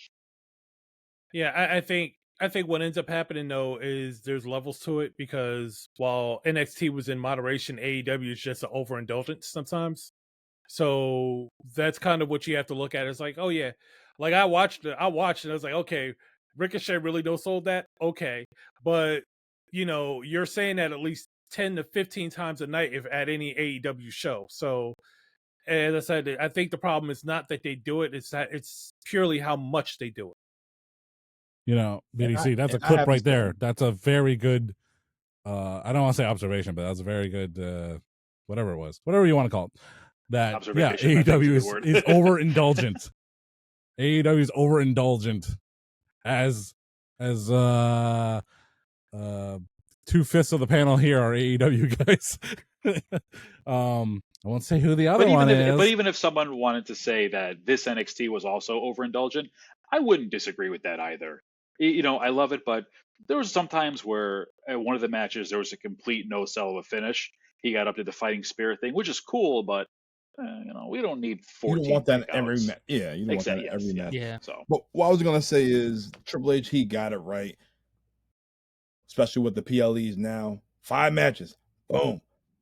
Yeah, I think what ends up happening though is there's levels to it, because while NXT was in moderation, AEW is just an overindulgence sometimes. So that's kind of what you have to look at. It's like, oh yeah, like I watched and I was like, okay, Ricochet really no sold that, okay, but you're saying that at least 10 to 15 times a night if at any AEW show. So as I said, I think the problem is not that they do it; it's that it's purely how much they do it. BDC, that's a clip right there. That's a very good, I don't want to say observation, but that's a very good, whatever it was, whatever you want to call it. That, yeah, AEW is overindulgent. AEW is overindulgent as 2/5 of the panel here are AEW guys. I won't say who the other one is. But even if someone wanted to say that this NXT was also overindulgent, I wouldn't disagree with that either. I love it, but there was some times where at one of the matches there was a complete no sell of a finish. He got up to the fighting spirit thing, which is cool, but we don't need 14. You don't want that kickouts. every match. Yeah, you don't want that every match. Yeah. So, but what I was gonna say is Triple H, he got it right, especially with the PLEs now. 5 matches, boom,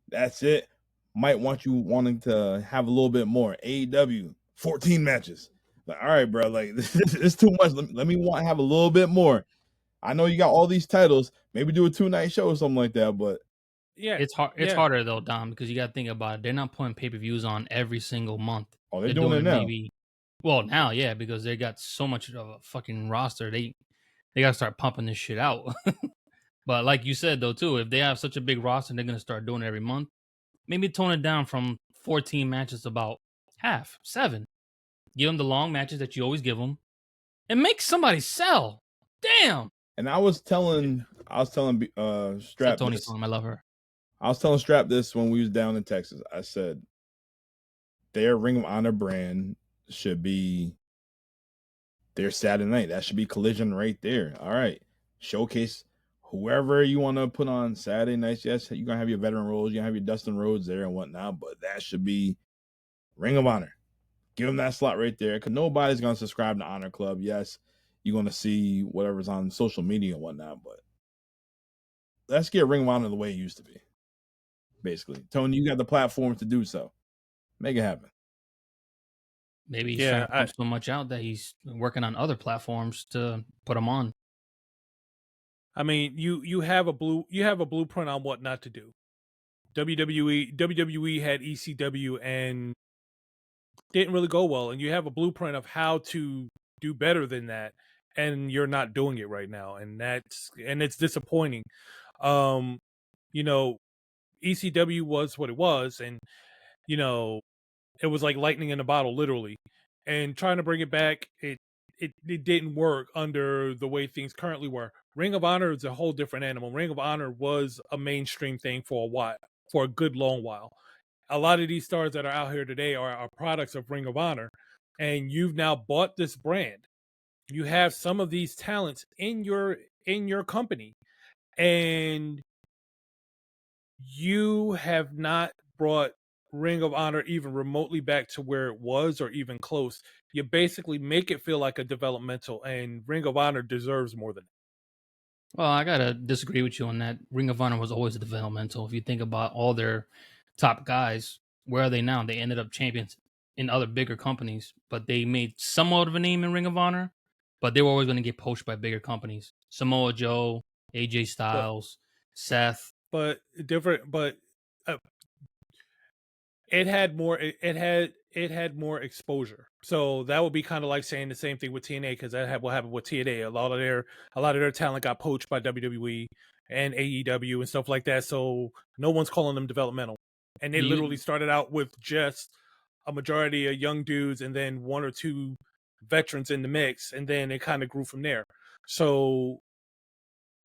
that's it. Might want you wanting to have a little bit more. AEW, 14 matches. Like, all right, bro, like this is too much. Let me have a little bit more. I know you got all these titles. Maybe do a 2-night show or something like that, but yeah, it's hard. It's harder though, Dom, because you got to think about it. They're not putting pay-per-views on every single month. Oh, they're doing it now. Well, now, yeah, because they got so much of a fucking roster. They got to start pumping this shit out. But like you said though, too, if they have such a big roster, they're gonna start doing it every month. Maybe tone it down from 14 matches to about half, 7. Give them the long matches that you always give them, and make somebody sell. Damn. And I was telling Strap Tony's this. song, I love her. I was telling Strap this when we was down in Texas. I said their Ring of Honor brand should be their Saturday night. That should be Collision right there. All right. Showcase whoever you want to put on Saturday nights. Yes, you're going to have your veteran roles. You're going to have your Dustin Rhodes there and whatnot, but that should be Ring of Honor. Give them that slot right there, because nobody's going to subscribe to Honor Club. Yes, you're going to see whatever's on social media and whatnot, but let's get Ring of Honor the way it used to be. Basically, Tony, you got the platform to do so. Make it happen. Maybe he's trying to pump so much out that he's working on other platforms to put them on. I mean, you have a blueprint on what not to do. WWE had ECW and didn't really go well, and you have a blueprint of how to do better than that, and you're not doing it right now, and it's disappointing. ECW was what it was, and it was like lightning in a bottle, literally. And trying to bring it back, it didn't work under the way things currently were. Ring of Honor is a whole different animal. Ring of Honor was a mainstream thing for a while, for a good long while. A lot of these stars that are out here today are products of Ring of Honor, and you've now bought this brand. You have some of these talents in your company, and you have not brought Ring of Honor even remotely back to where it was or even close. You basically make it feel like a developmental, and Ring of Honor deserves more than that. Well, I gotta disagree with you on that. Ring of Honor was always a developmental. If you think about all their top guys, where are they now? They ended up champions in other bigger companies, but they made somewhat of a name in Ring of Honor, but they were always going to get poached by bigger companies. Samoa Joe, AJ Styles, Seth. But different, but it had more. It had more exposure. So that would be kind of like saying the same thing with TNA, because that had what happened with TNA. A lot of their talent got poached by WWE and AEW and stuff like that. So no one's calling them developmental, and they literally started out with just a majority of young dudes, and then one or two veterans in the mix, and then it kind of grew from there. So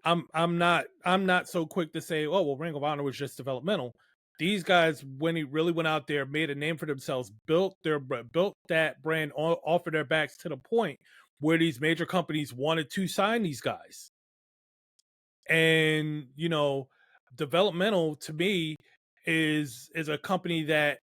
I'm not so quick to say, oh well, Ring of Honor was just developmental. These guys, when he really went out there, made a name for themselves, built that brand off of their backs to the point where these major companies wanted to sign these guys. And developmental to me is a company that,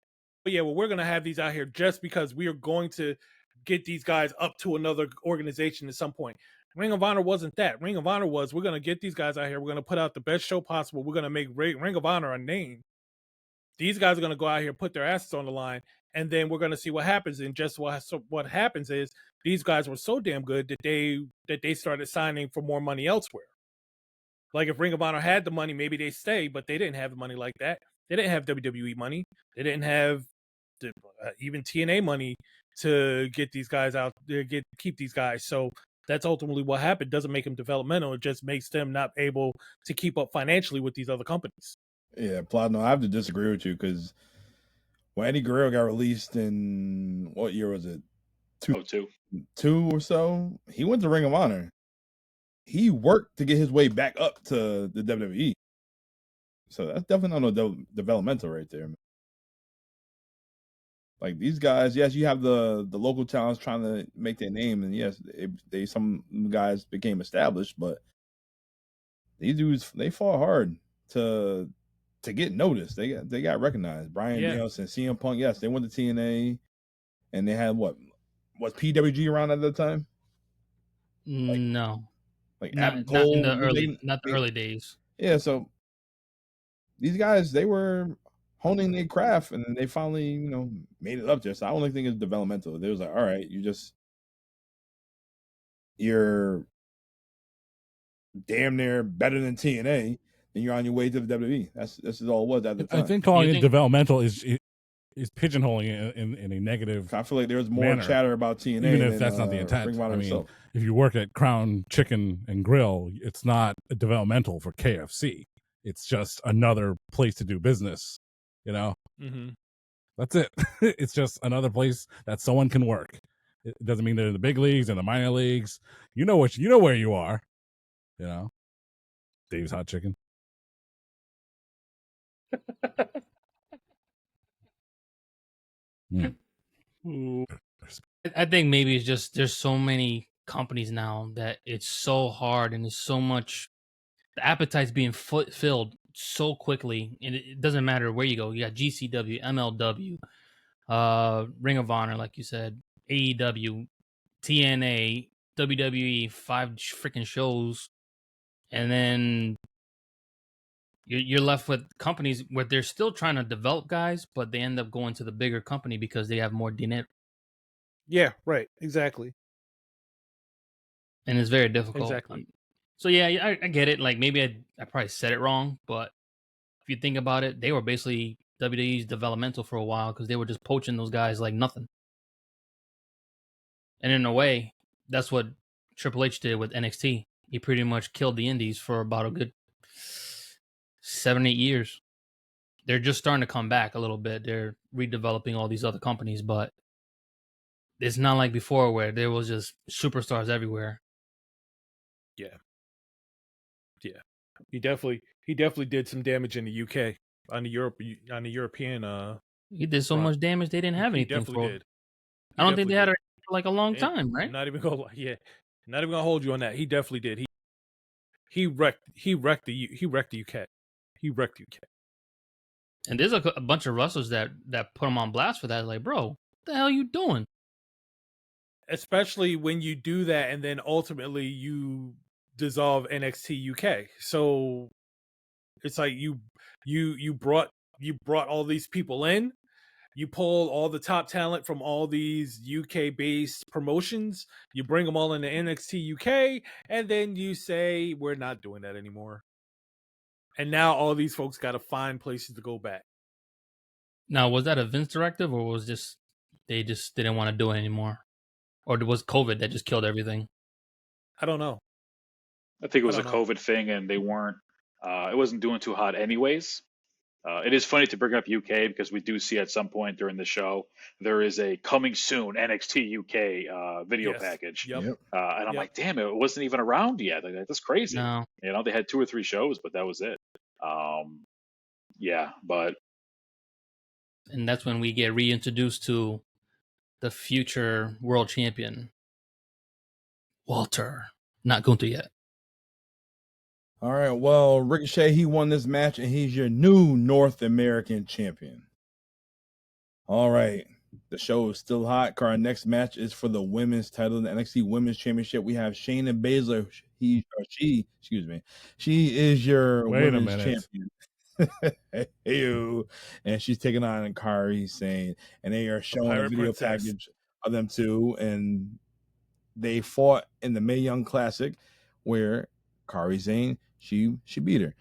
yeah, well, we're gonna have these out here just because we are going to get these guys up to another organization at some point. Ring of Honor wasn't that. Ring of Honor was, we're gonna get these guys out here, we're gonna put out the best show possible, we're gonna make Ring of Honor a name. These guys are gonna go out here, put their asses on the line, and then we're gonna see what happens. And just what happens is these guys were so damn good that they started signing for more money elsewhere. Like if Ring of Honor had the money, maybe they stay, but they didn't have the money like that. They didn't have WWE money. They didn't have even TNA money to get these guys out, keep these guys. So that's ultimately what happened. Doesn't make them developmental. It just makes them not able to keep up financially with these other companies. Yeah, Plotno, I have to disagree with you because when Eddie Guerrero got released in, what year was it? 2 or so, he went to Ring of Honor. He worked to get his way back up to the WWE. So that's definitely not no developmental right there, man. Like these guys, yes, you have the local talents trying to make their name, and yes, some guys became established, but these dudes, they fought hard to get noticed. They got recognized. Bryan Danielson, CM Punk, yes, they went to TNA, and they had what was PWG around at the time? No, like not Adam Cole, in the early days. Yeah, so these guys, they were honing their craft, and they finally, made it up there. So I don't think it's developmental. They was like, all right, you're damn near better than TNA, and you're on your way to the WWE. This is all it was at the time. I think calling it developmental is pigeonholing it in a negative. I feel like there was more manner, chatter about TNA, even if than, that's not the intent. I mean, itself. If you work at Crown Chicken and Grill, it's not a developmental for KFC. It's just another place to do business. Mm-hmm. That's it. It's just another place that someone can work. It doesn't mean they're in the big leagues and the minor leagues. You know where you are. Dave's Hot Chicken. I think maybe it's just there's so many companies now that it's so hard, and there's so much. The appetite's being filled so quickly, and it doesn't matter where you go. You got GCW, MLW, Ring of Honor, like you said, AEW, TNA, WWE, 5 freaking shows, and then you're left with companies where they're still trying to develop guys, but they end up going to the bigger company because they have more dinero. Yeah, right. Exactly. And it's very difficult. Exactly. So yeah, I get it. Like maybe I probably said it wrong, but if you think about it, they were basically WWE's developmental for a while because they were just poaching those guys like nothing. And in a way, that's what Triple H did with NXT. He pretty much killed the indies for about a good 7-8 years. They're just starting to come back a little bit. They're redeveloping all these other companies, but it's not like before where there was just superstars everywhere. Yeah. He definitely did some damage in the UK on the European. He did so much damage they didn't have anything for. Did. I don't think they had it for like a long time, right? Not even gonna hold you on that. He definitely did. He wrecked the UK. He wrecked the UK. And there's a bunch of wrestlers that put him on blast for that. Like, bro, what the hell are you doing? Especially when you do that and then ultimately you dissolve NXT UK. So it's like you brought all these people in. You pull all the top talent from all these UK-based promotions. You bring them all into NXT UK, and then you say, we're not doing that anymore. And now all these folks got to find places to go back. Now, was that a Vince directive, or was they just didn't want to do it anymore, or was COVID that just killed everything? I don't know. I think it was I a don't know. COVID thing, and they weren't. It wasn't doing too hot, anyways. It is funny to bring up UK because we do see at some point during the show there is a coming soon NXT UK video Yes. package, Yep. Yep. and I'm Yep. like, damn, it wasn't even around yet. Like, that's crazy. No, You know, they had 2 or 3 shows, but that was it. Yeah, but and that's when we get reintroduced to the future world champion, Walter. Not Gunther yet. All right. Well, Ricochet, he won this match, and he's your new North American champion. All right. The show is still hot. Our next match is for the women's title, the NXT Women's Championship. We have Shayna Baszler. She is your Wait a women's minute. champion. Ew. And she's taking on Kairi Sane, and they are showing a Pirate video Princess. package of them two, and they fought in the Mae Young Classic, where Kairi Sane she beat her.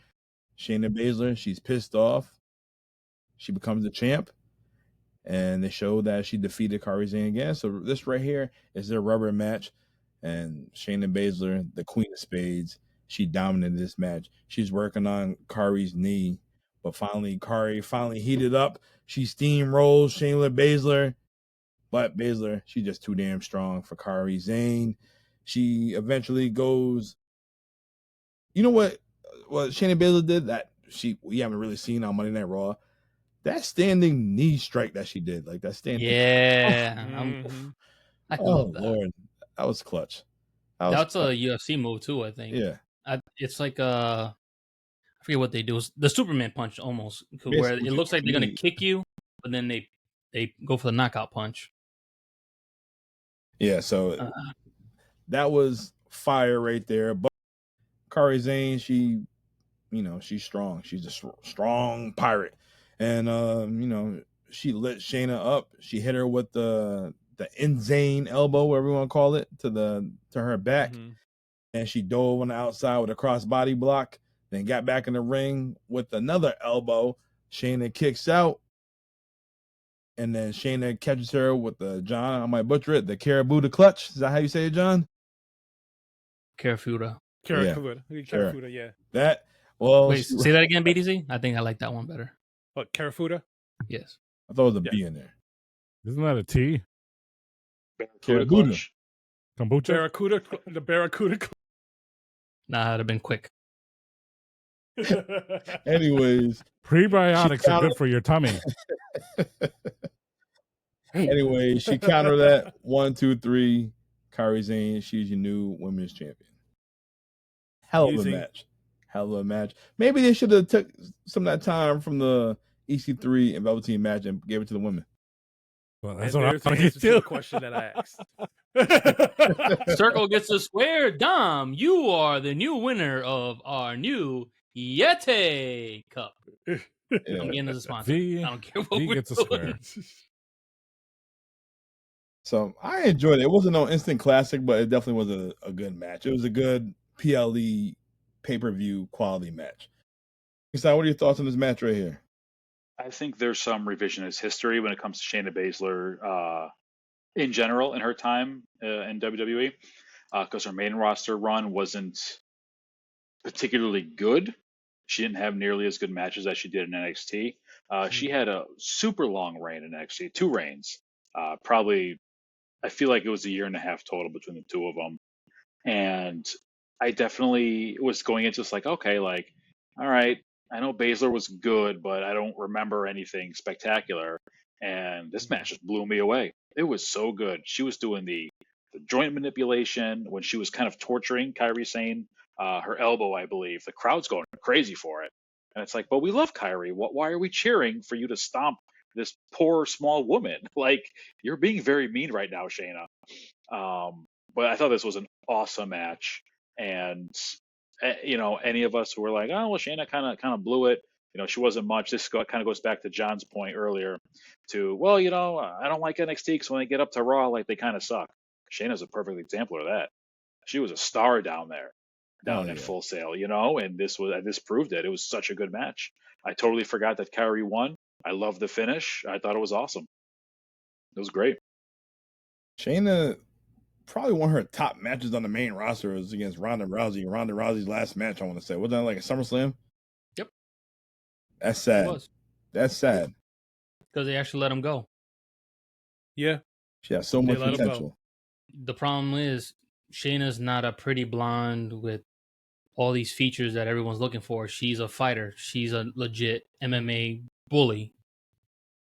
Shayna Baszler, she's pissed off. She becomes the champ. And they show that she defeated Kairi Sane again. So this right here is their rubber match. And Shayna Baszler, the Queen of Spades, she dominated this match. She's working on Kairi's knee. But Kairi finally heated up. She steamrolls Shayna Baszler. But Baszler, she's just too damn strong for Kairi Sane. She eventually goes. You know what Shayna Baszler did that we haven't really seen on Monday Night Raw? That standing knee strike that she did, like that standing. Yeah, Mhm. I Oh love that. Lord, that was clutch. That's a UFC move too, I think. Yeah. It's like I forget what they do. It's the Superman punch almost, where Basically, it looks like they're gonna knee. kick you, but then they go for the knockout punch. Yeah, so that was fire right there. But Kairi Sane, she's strong. She's a strong pirate, and she lit Shayna up. She hit her with the insane elbow, whatever you want to call it, to her back. Mm-hmm. And she dove on the outside with a crossbody block, then got back in the ring with another elbow. Shayna kicks out, and then Shayna catches her with the John, I might butcher it, the Karabuta clutch. Is that how you say it, John? Karafuda. Karafuda, yeah. That, well. Wait, say that again, BDC? I think I like that one better. What, Karafuda? Yes. I thought it was a B in there. Isn't that a T? Karabuta. Kombucha? The Barracuda. Nah, it'd have been quick. Anyways. Prebiotics are good for your tummy. Anyway, she countered that 1, 2, 3. Kairi Sane, she's your new women's champion. Hell of a match. Maybe they should have took some of that time from the EC3 and Velveteen match and gave it to the women. Well, that's what I'm to the question that I asked. Circle gets a square. Dom, you are the new winner of our new Yeti Cup. Yeah. I'm getting as a sponsor. I don't care what V we're gets a doing. square. So I enjoyed it. It wasn't no instant classic, but it definitely was a good match. It was a good PLE pay-per-view quality match. So what are your thoughts on this match right here? I think there's some revisionist history when it comes to Shayna Baszler in general in her time in WWE, because her main roster run wasn't particularly good. She didn't have nearly as good matches as she did in NXT. She had a super long reign in NXT, 2 reigns. Probably, I feel like it was a year and a half total between the two of them. And I definitely was going into this like, okay, like, all right, I know Baszler was good, but I don't remember anything spectacular. And this match just blew me away. It was so good. She was doing the joint manipulation when she was kind of torturing Kairi Sane, her elbow, I believe. The crowd's going crazy for it. And it's like, but we love Kairi. Why are we cheering for you to stomp this poor small woman? Like, you're being very mean right now, Shayna. But I thought this was an awesome match. And any of us who were like, oh well, Shayna kind of blew it. She wasn't much. This kind of goes back to John's point earlier. To I don't like NXT because when they get up to Raw, like they kind of suck. Shayna's a perfect example of that. She was a star down there, in Full Sail, and this proved it. It was such a good match. I totally forgot that Kairi won. I love the finish. I thought it was awesome. It was great. Shayna, probably one of her top matches on the main roster was against Ronda Rousey. Ronda Rousey's last match, I want to say. Wasn't that like a SummerSlam? Yep. That's It sad. was. That's sad. Because they actually let him go. Yeah. She has so They much let him go. potential. The problem is Shayna's not a pretty blonde with all these features that everyone's looking for. She's a fighter. She's a legit MMA bully.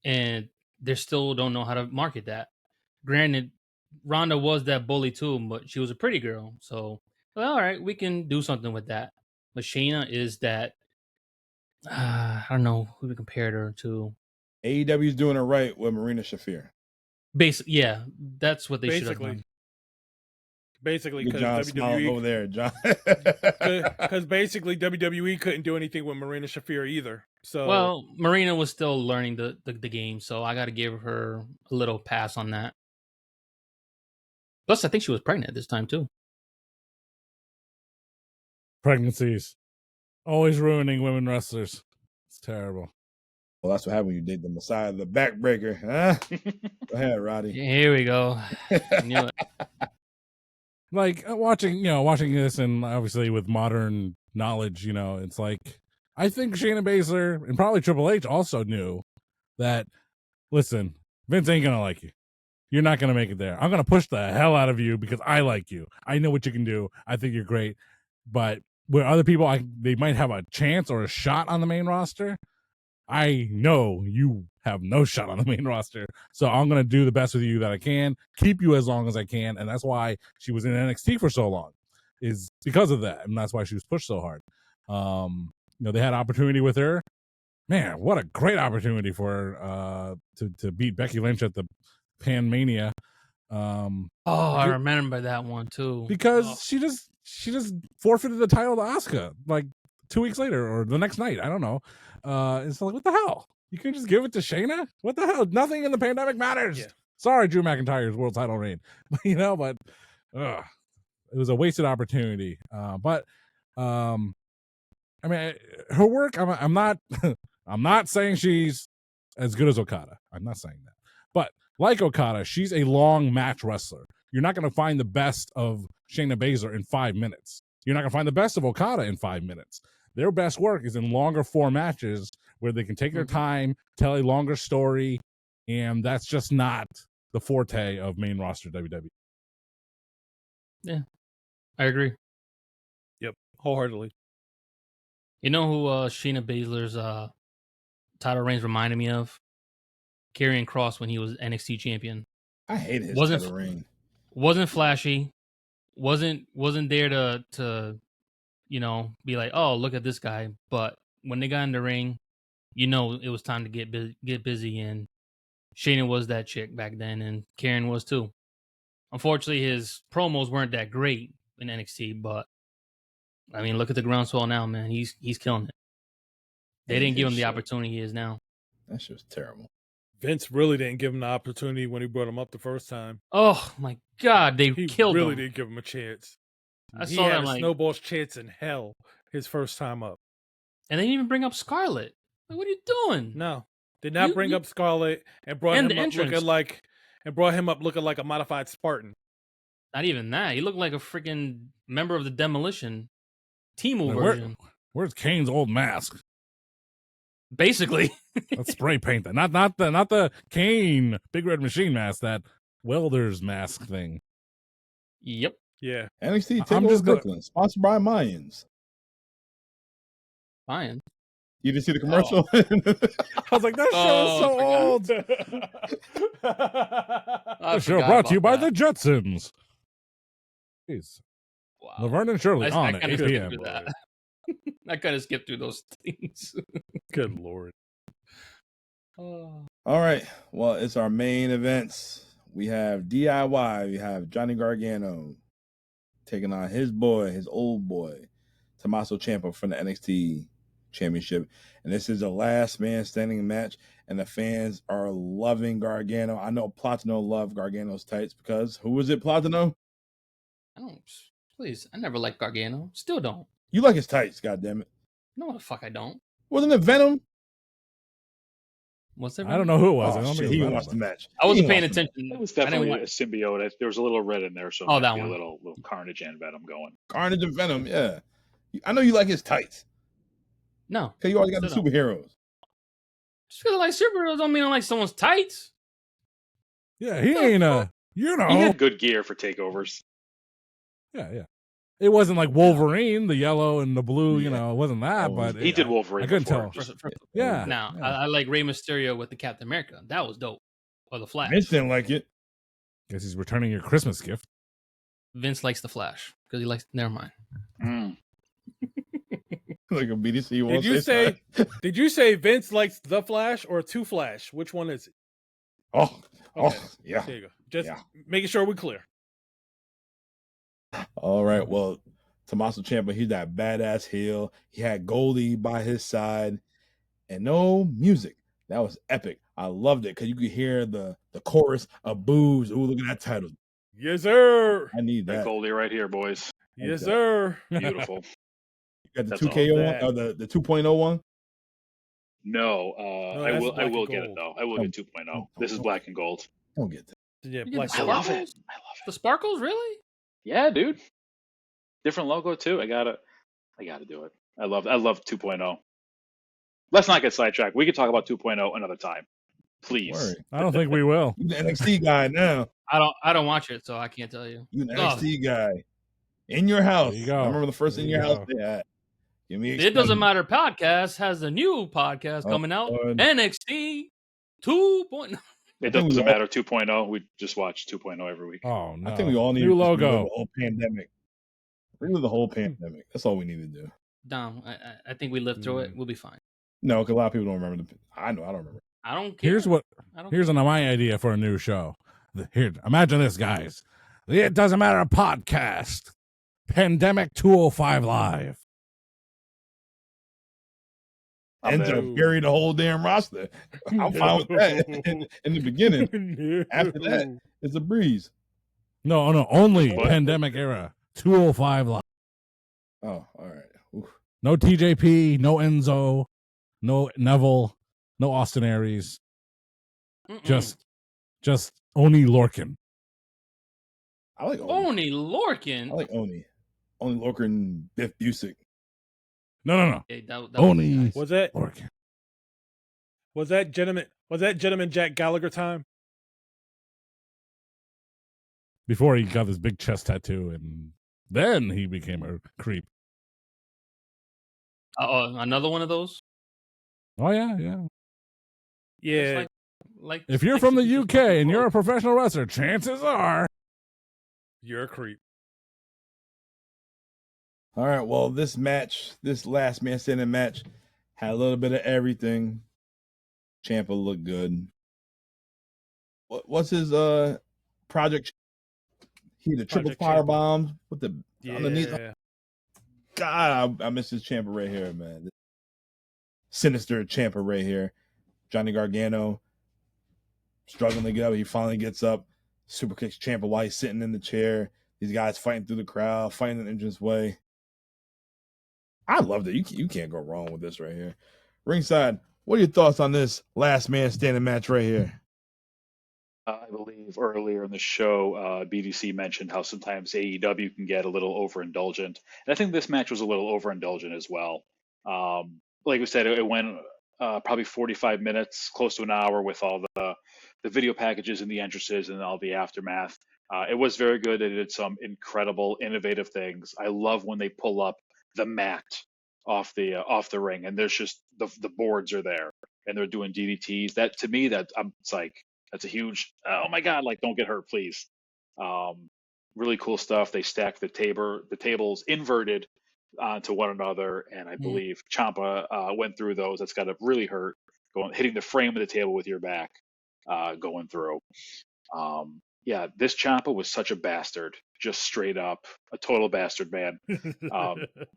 And they still don't know how to market that. Granted, Ronda was that bully too, but she was a pretty girl. So, well, all right, we can do something with that. But Shayna is that, I don't know who to compare her to. AEW's doing it right with Marina Shafir. Yeah, that's what they should have done. Basically, Look at John because smiling over WWE, there, John. because basically WWE couldn't do anything with Marina Shafir either. So, Well, Marina was still learning the game, so I got to give her a little pass on that. Plus, I think she was pregnant this time too. Pregnancies. Always ruining women wrestlers. It's terrible. Well, that's what happened when you did the Messiah, the backbreaker. Huh? Go ahead, Roddy. Here we go. I knew it. Like watching this, and obviously with modern knowledge, it's like I think Shayna Baszler and probably Triple H also knew that. Listen, Vince ain't gonna like you. You're not gonna make it there. I'm gonna push the hell out of you because I like you. I know what you can do. I think you're great. But where other people, they might have a chance or a shot on the main roster. I know you have no shot on the main roster. So I'm going to do the best with you that I can, keep you as long as I can. And that's why she was in NXT for so long, is because of that. And that's why she was pushed so hard. They had opportunity with her. Man, what a great opportunity for her to beat Becky Lynch at the Pan Mania. I remember that one too. Because she just forfeited the title to Asuka like 2 weeks later or the next night. I don't know. It's like, what the hell? You can just give it to Shayna? What the hell? Nothing in the pandemic matters. Yeah. Sorry, Drew McIntyre's world title reign. But it was a wasted opportunity. But I mean, her work. I'm not. I'm not saying she's as good as Okada. I'm not saying that. But like Okada, she's a long match wrestler. You're not going to find the best of Shayna Baszler in 5 minutes. You're not going to find the best of Okada in 5 minutes. Their best work is in longer form matches where they can take their time, tell a longer story, and that's just not the forte of main roster WWE. Yeah, I agree. Yep, wholeheartedly. You know who Shayna Baszler's title reigns reminded me of? Karrion Kross when he was NXT champion. I hated his title reign. Wasn't flashy. Wasn't there to be like, oh, look at this guy. But when they got in the ring, it was time to get busy. And Shayna was that chick back then, and Karen was too. Unfortunately, his promos weren't that great in NXT, but I mean, look at the groundswell now, man. He's killing it. They didn't give him the opportunity he is now. That shit was terrible. Vince really didn't give him the opportunity when he brought him up the first time. Oh my God, they killed him. He really didn't give him a chance. He had a snowball's chance in hell his first time up. And they didn't even bring up Scarlett. Like, what are you doing? No, did not bring up Scarlett and brought him up looking like a modified Spartan. Not even that. He looked like a freaking member of the Demolition Temu version. Where's Kane's old mask? Basically, let's spray paint that. Not the Kane Big Red Machine mask. That welder's mask thing. Yep. Yeah. NXT TakeOver Brooklyn, sponsored by Mayans. Mayans. You didn't see the commercial? I was like, that show is so old. The show brought to you by the Jetsons. Jeez. Wow. Laverne and Shirley on at 8 p.m. I kind of skipped through those things. Good Lord. All right. Well, it's our main events. We have DIY. We have Johnny Gargano taking on his old boy, Tommaso Ciampa from the NXT Championship. And this is the last man standing match, and the fans are loving Gargano. I know Platino loved Gargano's tights because who was it, Platino? Please. I never liked Gargano. Still don't. You like his tights, goddammit. No, the fuck I don't. Wasn't it Venom? Was there? I don't know who it was. I Oh don't shit, think he it didn't was watch the match. I wasn't He paying didn't watch the match. attention. It was I didn't definitely want a symbiote. There was a little red in there, so it Oh, might that be a one. little Carnage and Venom going. Carnage and Venom, yeah. I know you like his tights. No. Cause you always got the Still superheroes. Just because I like superheroes don't mean I like someone's tights. Yeah, he ain't you know. He had good gear for takeovers. Yeah. It wasn't like Wolverine, the yellow and the blue, you Yeah. know, it wasn't that, Oh, but He did Wolverine I couldn't before. tell. Just- Yeah. Now, yeah. I like Rey Mysterio with the Captain America. That was dope. Or the Flash. Vince didn't like it. Guess he's returning your Christmas gift. Vince likes the Flash because he likes. Never mind. Mm. Like a BDC. You Did won't you say? did you say Vince likes the Flash or two Flash? Which one is it? Oh, Okay. yeah. There you go. Just Yeah. making sure we're clear. All right. Well, Tommaso Ciampa, he's that badass heel. He had Goldie by his side, and no music. That was epic. I loved it because you could hear the chorus of boos. Ooh, look at that title. Yes, sir. I need That that. Goldie right here, boys. Yes, that. sir. Beautiful. You got the That's 2KO all. one, or the 2.0 one. No, I that's will. black I will and get it gold. though. I will get 2.0. This is black and gold. Don't get that. Yeah, You get black the I love Sparkles? it. I love it. The sparkles, really? Yeah, dude. Different logo too. I gotta do it. I love 2.0. Let's not get sidetracked. We could talk about 2.0 another time, please. Word. I don't think we will. You the NXT guy now. I don't watch it, so I can't tell you. You the Oh. NXT guy in your house. There you go. I remember the first There in you your house go. they had. Give me. It Doesn't Matter podcast has a new podcast Oh, coming out. Lord. NXT 2.0. It think we doesn't all- matter 2.0. We just watch 2.0 every week. Oh no. I think we all need new to just relive logo. the whole pandemic. Relive the whole pandemic. That's all we need to do. Dom, I think we lived through it. We'll be fine. No, because a lot of people don't remember. I know. I don't remember. I don't care. Here's my idea for a new show. Here, imagine this, guys. The It Doesn't Matter podcast. Pandemic 205 Live. I'm And there. to bury the whole damn roster. I'm fine with that. In the beginning, after that, it's a breeze. No, only What? pandemic era. 205 Live. Oh, all right. Oof. No TJP, no Enzo, no Neville, no Austin Aries. Mm-mm. Just Oni Lorcan. I like Oni. Oni Lorcan. I like Oni. Oni Lorcan and Biff Busick. No. Hey, that was Oni nice. Was that Lorcan. gentleman Jack Gallagher time? Before he got this big chest tattoo, and then he became a creep. Another one of those. Oh yeah. Yeah. Just like If you're from the UK and you're a professional wrestler, chances are You're a creep. All right. Well, this match, this last man standing match, had a little bit of everything. Ciampa looked good. What's his project? He the triple Project fire Ciampa. bomb with the underneath. Yeah. God, I miss this Ciampa right here, man. Sinister Ciampa right here. Johnny Gargano struggling to get up. He finally gets up. Super kicks Ciampa while he's sitting in the chair. These guys fighting through the crowd, fighting the entranceway. I loved it. You can't go wrong with this right here. Ringside, what are your thoughts on this last man standing match right here? I believe earlier in the show, BDC mentioned how sometimes AEW can get a little overindulgent. And I think this match was a little overindulgent as well. Like we said, it went probably 45 minutes, close to an hour with all the video packages and the entrances and all the aftermath. It was very good. They did some incredible, innovative things. I love when they pull up the mat off the ring and there's just the boards are there and they're doing DDTs. That to me, it's like, that's a huge, oh my God, like don't get hurt, please. Really cool stuff. They stack the tables inverted to one another. And I believe Ciampa went through those. That's got to really hurt hitting the frame of the table with your back going through. Yeah, this Ciampa was such a bastard, just straight up a total bastard, man.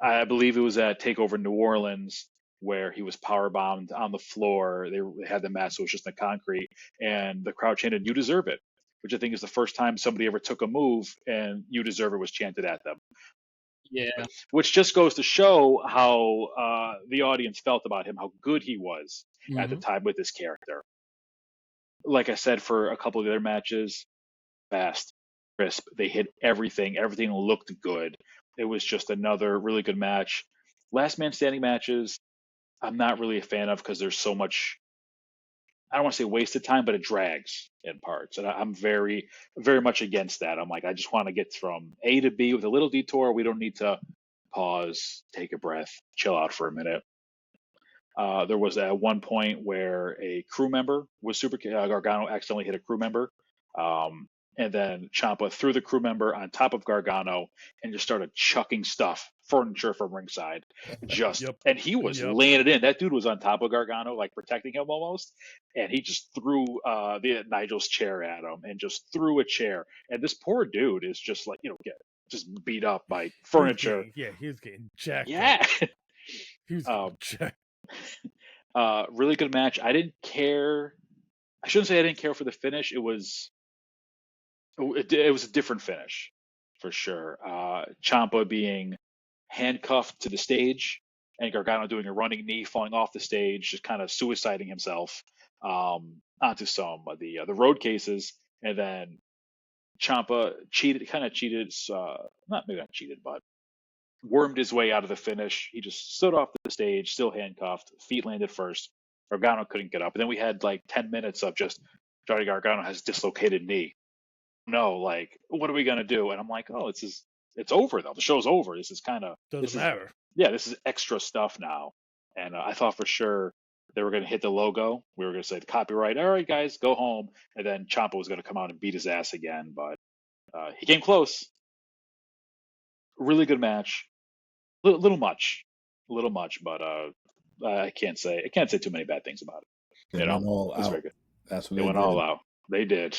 I believe it was at TakeOver New Orleans where he was powerbombed on the floor. They had the mat, so it was just the concrete, and the crowd chanted, "You deserve it," which I think is the first time somebody ever took a move and "You deserve it" was chanted at them. Yeah. Which just goes to show how the audience felt about him, how good he was at the time with this character. like I said, for a couple of their matches, fast, crisp. They hit everything. Everything looked good. It was just another really good match. Last man standing matches, I'm not really a fan of because there's so much. I don't want to say wasted time, but it drags in parts, and I'm very, very much against that. I'm like, I just want to get from A to B with a little detour. We don't need to pause, take a breath, chill out for a minute. There was at one point where a crew member was Gargano accidentally hit a crew member. And then Ciampa threw the crew member on top of Gargano and just started chucking furniture from ringside. And he was laying it in. That dude was on top of Gargano, like protecting him almost. And he just threw Nigel's chair at him and just threw a chair. And this poor dude is just like, just beat up by furniture. He was getting jacked. Yeah. He was getting jacked. Really good match. I didn't care. I shouldn't say I didn't care for the finish. It was a different finish for sure. Ciampa being handcuffed to the stage and Gargano doing a running knee, falling off the stage, just kind of suiciding himself onto some of the road cases, and then Ciampa but wormed his way out of the finish. He just stood off the stage, still handcuffed, feet landed first. Gargano couldn't get up. And then we had like 10 minutes of just Johnny Gargano has dislocated knee. No, like, what are we going to do? And I'm like, oh, it's over though. The show's over. This is kind of... Doesn't matter. This is extra stuff now. And I thought for sure they were going to hit the logo. We were going to say the copyright. All right, guys, go home. And then Ciampa was going to come out and beat his ass again. But he came close. Really good match. Little much, but I can't say too many bad things about it. They went all out. Very good. That's what they went all out. They did.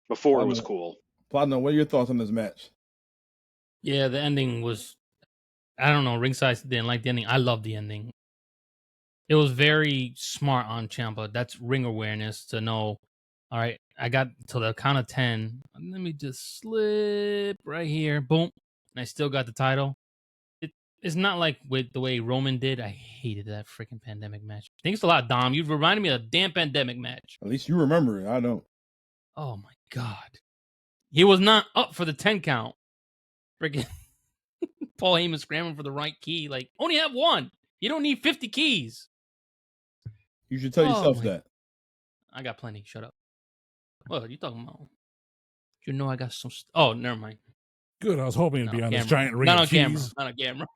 Before it was cool. Platinum, what are your thoughts on this match? Yeah, the ending was, I don't know, ringside didn't like the ending. I love the ending. It was very smart on Ciampa. That's ring awareness to know, all right, I got to the count of 10. Let me just slip right here. Boom. And I still got the title. It's not like with the way Roman did. I hated that freaking pandemic match. Thanks a lot, Dom. You've reminded me of a damn pandemic match. At least you remember it. I don't. Oh, my God. He was not up for the 10 count. Freaking Paul Heyman scrambling for the right key. Like, only have one. You don't need 50 keys. You should tell yourself that. I got plenty. Shut up. What are you talking about? You know I got some... Oh, never mind. Good. I was hoping it'd be on this camera. giant ring Not of on keys. camera. Not on camera.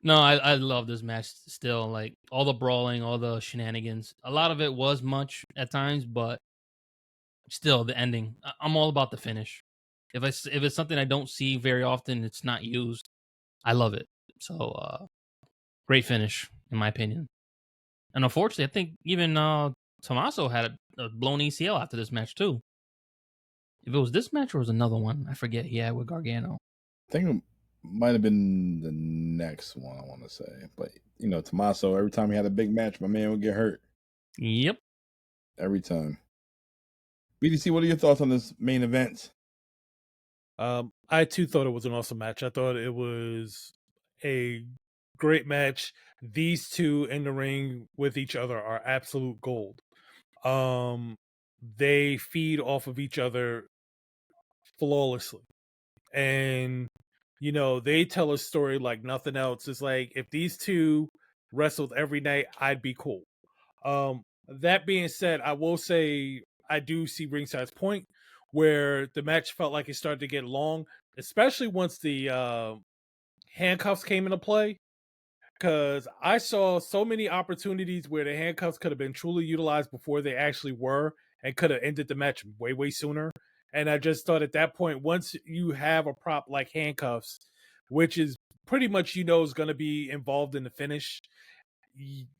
No, I love this match still. Like, all the brawling, all the shenanigans. A lot of it was much at times, but still, the ending. I'm all about the finish. If it's something I don't see very often, it's not used. I love it. So, great finish, in my opinion. And unfortunately, I think even Tommaso had a blown ACL after this match, too. If it was this match or was another one, I forget he had with Gargano. I think it might have been the next one, I want to say. But, Tommaso, every time he had a big match, my man would get hurt. Yep. Every time. BDC, what are your thoughts on this main event? I, too, thought it was an awesome match. I thought it was a great match. These two in the ring with each other are absolute gold. They feed off of each other flawlessly. And, they tell a story like nothing else. It's like, if these two wrestled every night, I'd be cool. That being said, I will say I do see Ringside's point where the match felt like it started to get long, especially once the handcuffs came into play. Because I saw so many opportunities where the handcuffs could have been truly utilized before they actually were and could have ended the match way, way sooner. And I just thought at that point, once you have a prop like handcuffs, which is pretty much, is going to be involved in the finish,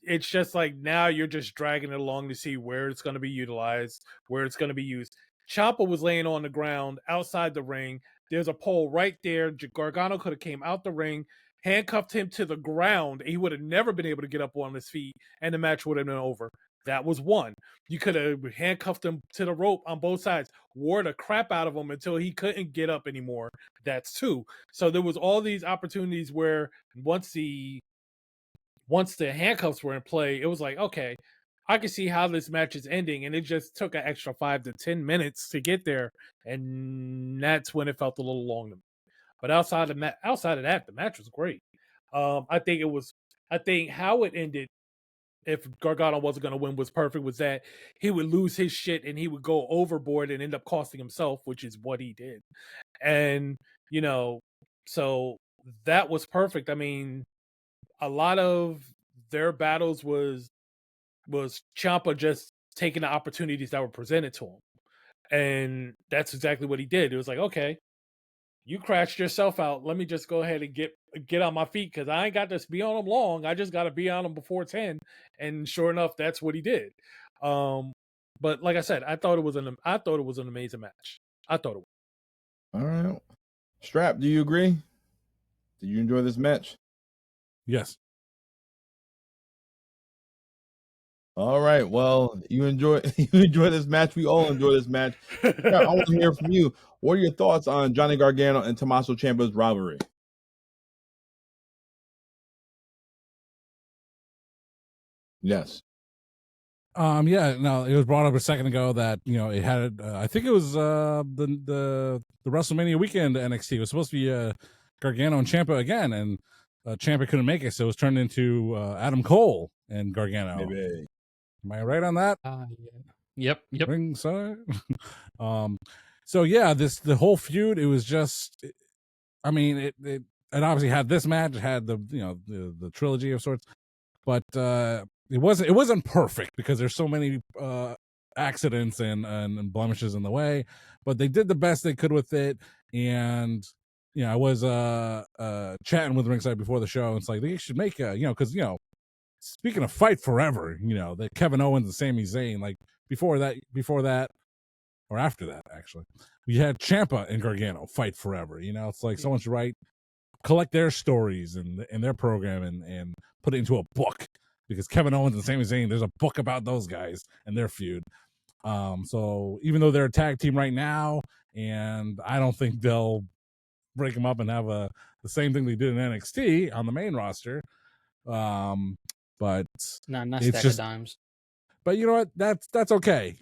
it's just like now you're just dragging it along to see where it's going to be utilized, where it's going to be used. Ciampa was laying on the ground outside the ring. There's a pole right there. Gargano could have came out the ring, handcuffed him to the ground. He would have never been able to get up on his feet, and the match would have been over. That was one. You could have handcuffed him to the rope on both sides, wore the crap out of him until he couldn't get up anymore. That's two. So there was all these opportunities where once the handcuffs were in play, it was like, okay, I can see how this match is ending, and it just took an extra 5 to 10 minutes to get there, and that's when it felt a little long to me. But outside of that, the match was great. I think how it ended, if Gargano wasn't going to win, was perfect. Was that he would lose his shit and he would go overboard and end up costing himself, which is what he did. And so that was perfect. I mean, a lot of their battles was Ciampa just taking the opportunities that were presented to him, and that's exactly what he did. It was like, okay, you crashed yourself out. Let me just go ahead and get on my feet because I ain't got to be on him long. I just got to be on him before 10. And sure enough, that's what he did. But like I said, I thought it was an amazing match. I thought it was. All right. Strap, do you agree? Did you enjoy this match? Yes. All right. Well, you enjoy this match. We all enjoy this match. Yeah, I want to hear from you. What are your thoughts on Johnny Gargano and Tommaso Ciampa's rivalry? Yes. Yeah, no, it was brought up a second ago that it had. I think it was the WrestleMania weekend NXT. It was supposed to be Gargano and Ciampa again, and Ciampa couldn't make it, so it was turned into Adam Cole and Gargano. Maybe. Am I right on that? Yeah. Yep. Ringside. So yeah, the whole feud. It was just. I mean, it obviously had this match. It had the trilogy of sorts, but it wasn't perfect because there's so many accidents and blemishes in the way. But they did the best they could with it, and I was chatting with Ringside before the show. And it's like they should make because speaking of Fight Forever, that Kevin Owens and Sami Zayn, like before that, or after that, actually, we had Ciampa and Gargano Fight Forever. It's like someone should collect their stories and their program and put it into a book, because Kevin Owens and Sami Zayn, there's a book about those guys and their feud. So even though they're a tag team right now, and I don't think they'll break them up and have the same thing they did in NXT on the main roster. But not it's stack just of dimes. But you know what? That's okay.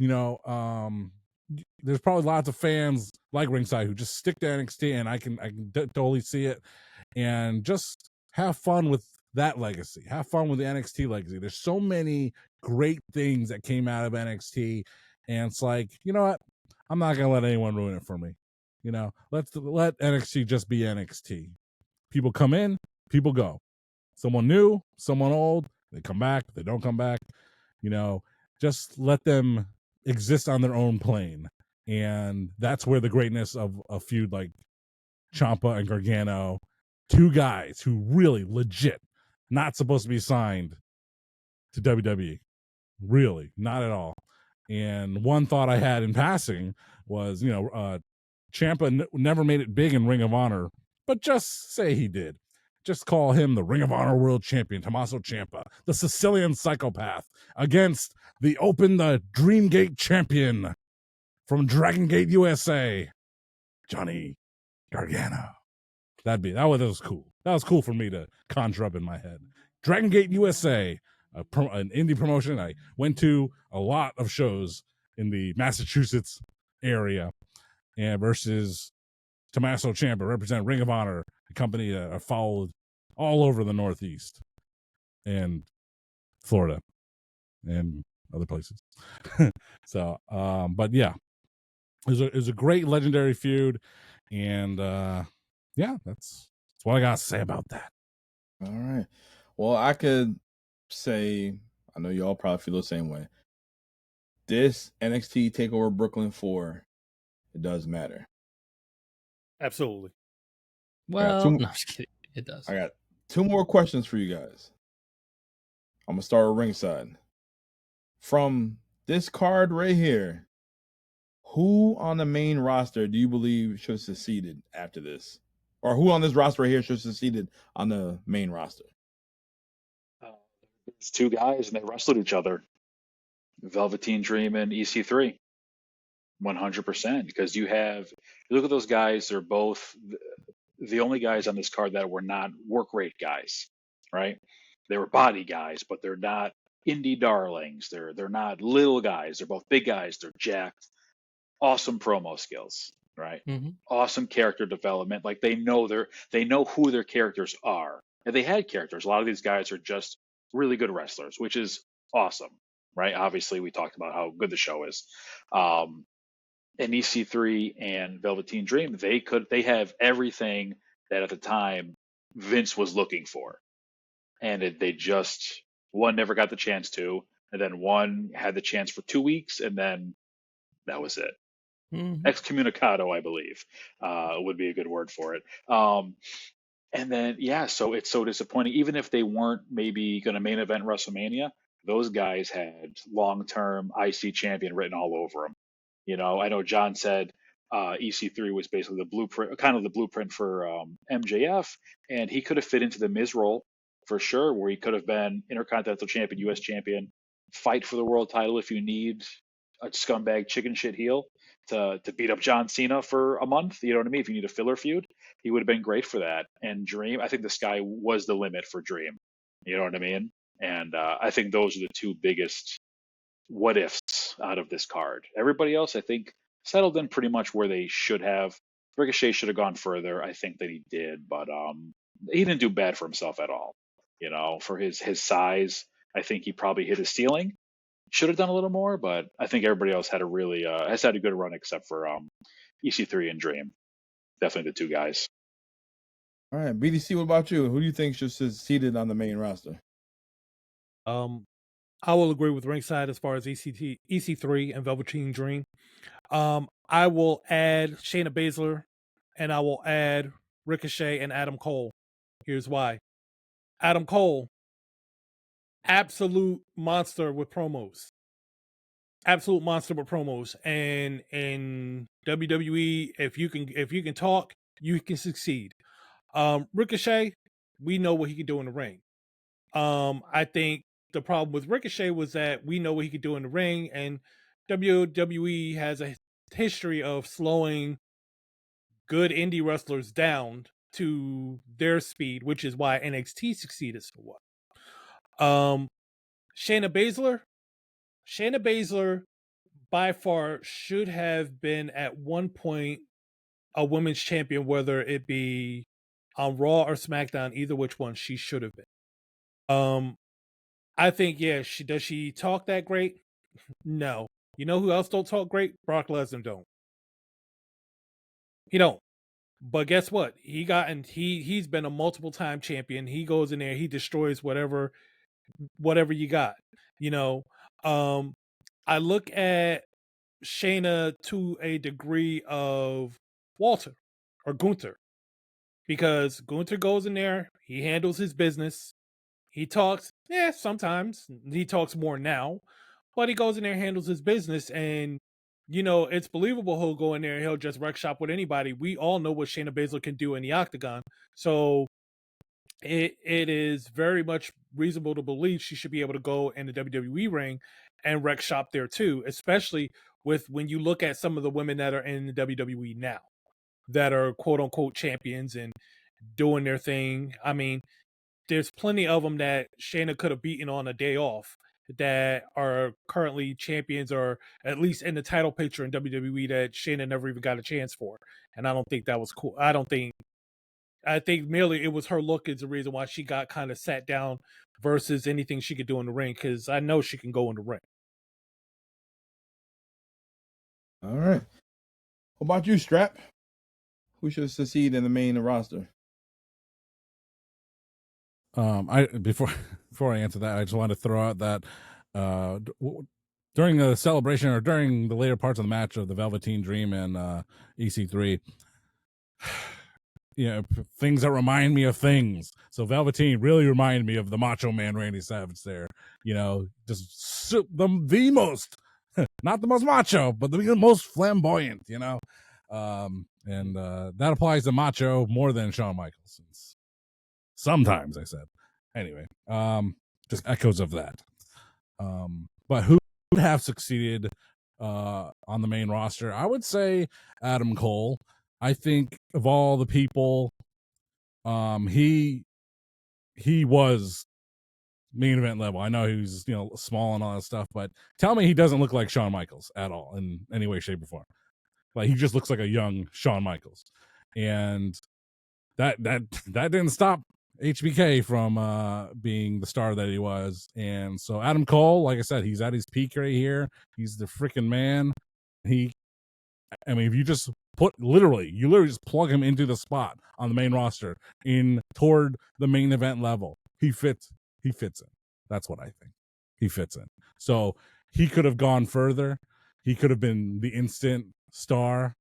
There's probably lots of fans like Ringside who just stick to NXT, and I can totally see it, and just have fun with that legacy. Have fun with the NXT legacy. There's so many great things that came out of NXT, and it's like, you know what? I'm not gonna let anyone ruin it for me. Let NXT just be NXT. People come in, people go. Someone new, someone old. They come back, they don't come back. Just let them exist on their own plane. And that's where the greatness of a feud like Ciampa and Gargano, two guys who really legit not supposed to be signed to WWE. Really, not at all. And one thought I had in passing was, Ciampa never made it big in Ring of Honor, but just say he did. Just call him the Ring of Honor World Champion, Tommaso Ciampa, the Sicilian psychopath, against the Dream Gate champion from Dragon Gate USA, Johnny Gargano. That was cool. That was cool for me to conjure up in my head. Dragon Gate USA, an indie promotion. I went to a lot of shows in the Massachusetts area, and versus Tommaso Ciampa, represent Ring of Honor, a company that I followed all over the Northeast and Florida and other places. So, but yeah, it was a great legendary feud, and yeah, that's what I gotta say about that. All right. Well, I could say, I know y'all probably feel the same way. This NXT TakeOver Brooklyn 4, it does matter. Absolutely. Well, no, I'm just kidding. It does. I got 2 more questions for you guys. I'm going to start with Ringside. From this card right here, who on the main roster do you believe should have succeeded after this? Or who on this roster right here should have succeeded on the main roster? It's 2 guys, and they wrestled each other. Velveteen Dream and EC3, 100%. Because you look at those guys; they're both the only guys on this card that were not work rate guys, right? They were body guys, but they're not indie darlings. They're not little guys. They're both big guys. They're jacked. Awesome promo skills, right? Mm-hmm. Awesome character development. Like they know who their characters are. And they had characters. A lot of these guys are just really good wrestlers, which is awesome, right? Obviously, we talked about how good the show is. And EC3 and Velveteen Dream, they have everything that at the time Vince was looking for, and one never got the chance to, and then one had the chance for 2 weeks, and then that was it. Mm-hmm. Excommunicado, I believe, would be a good word for it. And then so it's so disappointing. Even if they weren't maybe going to main event WrestleMania, those guys had long-term IC champion written all over them. You know, I know John said EC3 was basically the blueprint for MJF, and he could have fit into the Miz role for sure, where he could have been Intercontinental Champion, U.S. Champion, fight for the world title if you need a scumbag chicken shit heel to beat up John Cena for a month. You know what I mean? If you need a filler feud, he would have been great for that. And Dream, I think the sky was the limit for Dream. You know what I mean? And I think those are the two biggest what ifs out of this card. Everybody else, I think, settled in pretty much where they should have. Ricochet should have gone further. I think that he did, but he didn't do bad for himself at all. You know, for his size, I think he probably hit his ceiling. Should have done a little more, but I think everybody else had has had a good run except for EC3 and Dream. Definitely the two guys. All right, BDC, what about you? Who do you think should sit seated on the main roster? I will agree with Ringside as far as EC3 and Velveteen Dream. I will add Shayna Baszler, and I will add Ricochet and Adam Cole. Here's why. Adam Cole, absolute monster with promos. Absolute monster with promos. And in WWE, if you can talk, you can succeed. Ricochet, we know what he can do in the ring. I think the problem with Ricochet was that we know what he could do in the ring, and WWE has a history of slowing good indie wrestlers down to their speed, which is why NXT succeeded so well. Shayna Baszler by far should have been at one point a women's champion, whether it be on Raw or SmackDown, either which one she should have been. I think, does she talk that great? No. You know who else don't talk great? Brock Lesnar don't. He don't. But guess what? He's been a multiple time champion. He goes in there, he destroys whatever you got. You know, I look at Shayna to a degree of Walter or Gunther, because Gunther goes in there, he handles his business. He talks, sometimes he talks more now, but he goes in there, handles his business, and it's believable he'll go in there and he'll just wreck shop with anybody. We all know what Shayna Baszler can do in the octagon, so it is very much reasonable to believe she should be able to go in the WWE ring and wreck shop there too, especially with when you look at some of the women that are in the WWE now that are quote unquote champions and doing their thing. I mean, there's plenty of them that Shayna could have beaten on a day off that are currently champions or at least in the title picture in WWE that Shayna never even got a chance for. And I don't think that was cool. I think merely it was her look is the reason why she got kind of sat down versus anything she could do in the ring, because I know she can go in the ring. All right. What about you, Strap? Who should succeed in the main roster? Before I answer that, I just want to throw out that during the celebration or during the later parts of the match of the Velveteen Dream and EC3, things that remind me of things. So Velveteen really reminded me of the Macho Man Randy Savage there. Just the most, not the most macho, but the most flamboyant. And that applies to Macho more than Shawn Michaels. Sometimes I said. Anyway, just echoes of that. But who would have succeeded on the main roster, I would say Adam Cole. I think of all the people, he was main event level. I know he's small and all that stuff, but tell me he doesn't look like Shawn Michaels at all in any way, shape, or form. Like he just looks like a young Shawn Michaels, and that didn't stop HBK from being the star that he was. And so Adam Cole, like I said, he's at his peak right here. He's the freaking man. I mean, if you just literally just plug him into the spot on the main roster in toward the main event level, he fits in. That's what I think. He fits in. So he could have gone further. He could have been the instant star.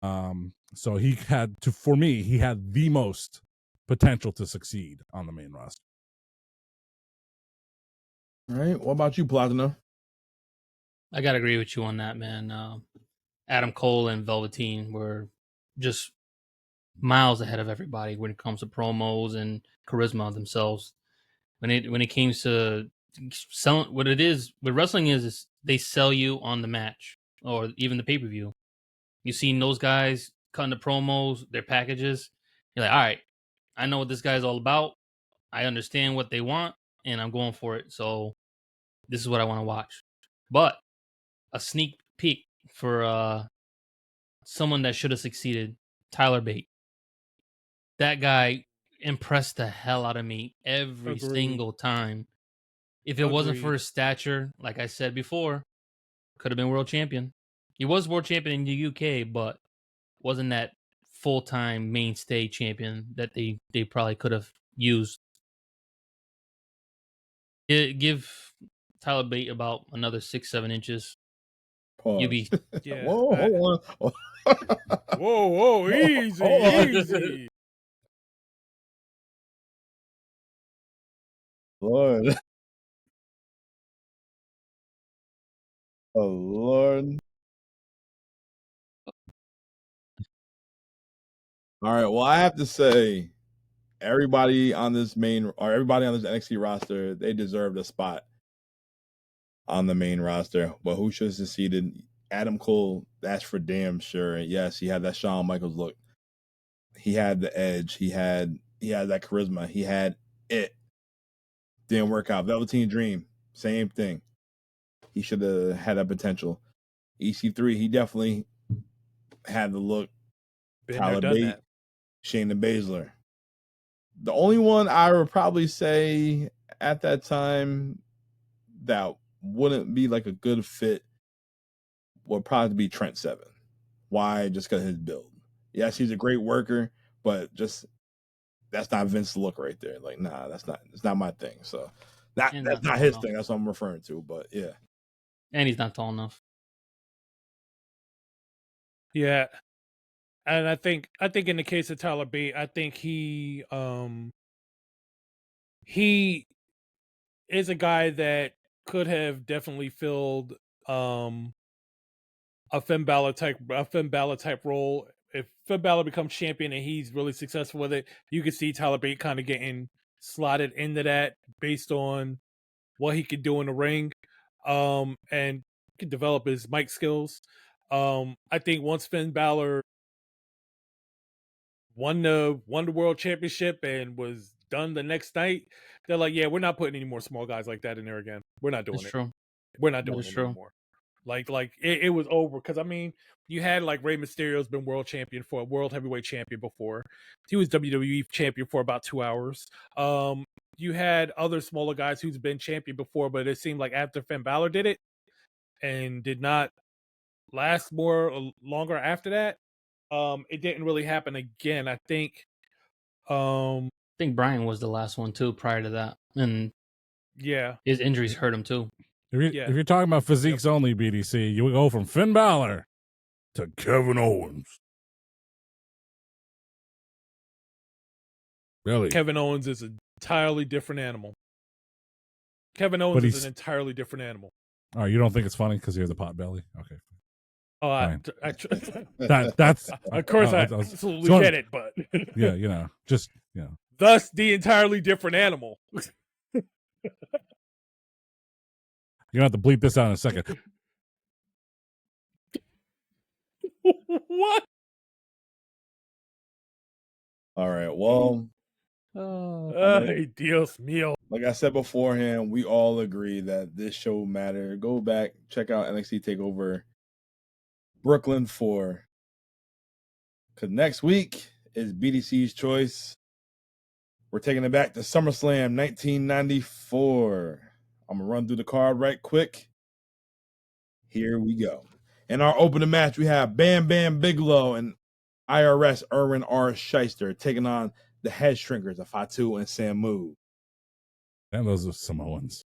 So he had the most potential to succeed on the main roster. All right. What about you, Platinum? I gotta agree with you on that, man. Adam Cole and Velveteen were just miles ahead of everybody when it comes to promos and charisma themselves. When it came to selling, what wrestling is they sell you on the match or even the pay-per-view. You seen those guys cutting the promos, their packages. You're like, all right, I know what this guy's all about. I understand what they want, and I'm going for it. So this is what I want to watch. But a sneak peek for someone that should have succeeded, Tyler Bate. That guy impressed the hell out of me every single time. If it wasn't for his stature, like I said before, could have been world champion. He was world champion in the UK, but wasn't that full-time mainstay champion that they probably could have used. Give Tyler Bate about another 6-7 inches. Pause. You'll be Whoa, hold on. Whoa, easy. Lord. Oh, Lord. All right. Well, I have to say, everybody on this NXT roster, they deserved a spot on the main roster. But who should have succeeded? Adam Cole, that's for damn sure. Yes, he had that Shawn Michaels look. He had the edge. He had that charisma. He had it. Didn't work out. Velveteen Dream, same thing. He should have had that potential. EC3, he definitely had the look. Tyler Bate, Shayna Baszler. The only one I would probably say at that time that wouldn't be like a good fit would probably be Trent Seven. Why? Just because of his build. Yes, he's a great worker, but just that's not Vince's look right there. Like, nah, it's not my thing. So that's not his thing. That's what I'm referring to. But yeah. And he's not tall enough. Yeah. And I think in the case of Tyler Bate, I think he is a guy that could have definitely filled a Finn Balor type role. If Finn Balor becomes champion and he's really successful with it, you could see Tyler Bate kind of getting slotted into that based on what he could do in the ring, and could develop his mic skills. I think once Finn Balor won the world championship and was done the next night, they're like, yeah, we're not putting any more small guys like that in there again. We're not doing it. True. We're not doing it anymore. Like it was over. Because I mean, you had like Rey Mysterio's been world heavyweight champion before. He was WWE champion for about 2 hours. You had other smaller guys who's been champion before, but it seemed like after Finn Balor did it and did not last longer after that, it didn't really happen again. I think Brian was the last one too prior to that, and yeah, his injuries hurt him too. If you're talking about physiques only, BDC, you would go from Finn Balor to Kevin Owens. Really? Kevin Owens is an entirely different animal. Kevin Owens is an entirely different animal. Oh, you don't think it's funny because you have the pot belly? Okay. Oh, that's of course I absolutely get it, but yeah, thus the entirely different animal. You're going to have to bleep this out in a second. What? All right. Well, Ay, Dios mío. like I said beforehand, we all agree that this show mattered. Go back, check out NXT TakeOver Brooklyn 4. Because next week is BDC's choice. We're taking it back to SummerSlam 1994. I'm going to run through the card right quick. Here we go. In our opening match, we have Bam Bam Bigelow and IRS Erwin R. Shyster taking on the Head Shrinkers of Fatu and Samu. And those are Samoans.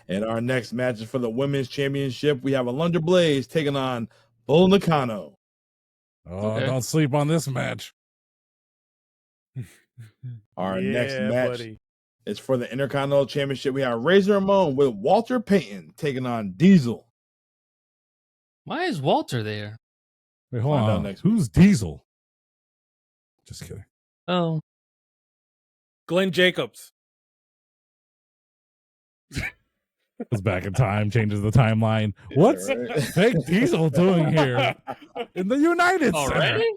In our next match is for the Women's Championship. We have Alundra Blaze taking on Bull Nakano. Oh, Okay. don't sleep on this match. Our Yeah, next match buddy. is for the Intercontinental Championship. We have Razor Ramon with Walter Payton taking on Diesel. Why is Walter there? Wait, hold Find out on. next week. Who's Diesel? Just kidding. Oh, Glenn Jacobs. It's back in time, changes the timeline. What's right? fake Diesel doing here in the United Center? already?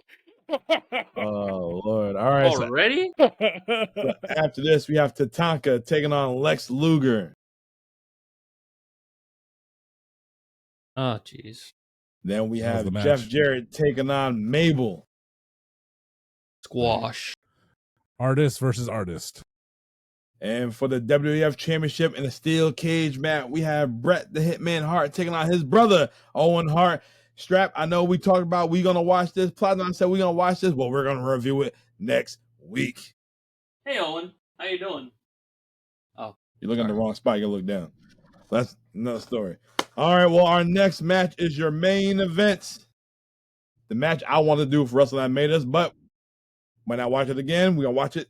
Oh, Lord. All right. So Already? after this, we have Tatanka taking on Lex Luger. Oh, jeez. Then we That was have the match. Jeff Jarrett taking on Mabel. Squash. Artist versus artist. And for the WWF Championship in a steel cage match, we have Bret the Hitman Hart taking on his brother, Owen Hart. Strap, I know we talked about we're going to watch this. Platinum said we're going to watch this. Well, we're going to review it next week. Hey, Owen. How you doing? Oh, You're looking at the sorry. wrong spot. You got to look down. That's another story. All right, well, our next match is your main event. The match I want to do for Wrestling That Made Us, but might not watch it again. We're going to watch it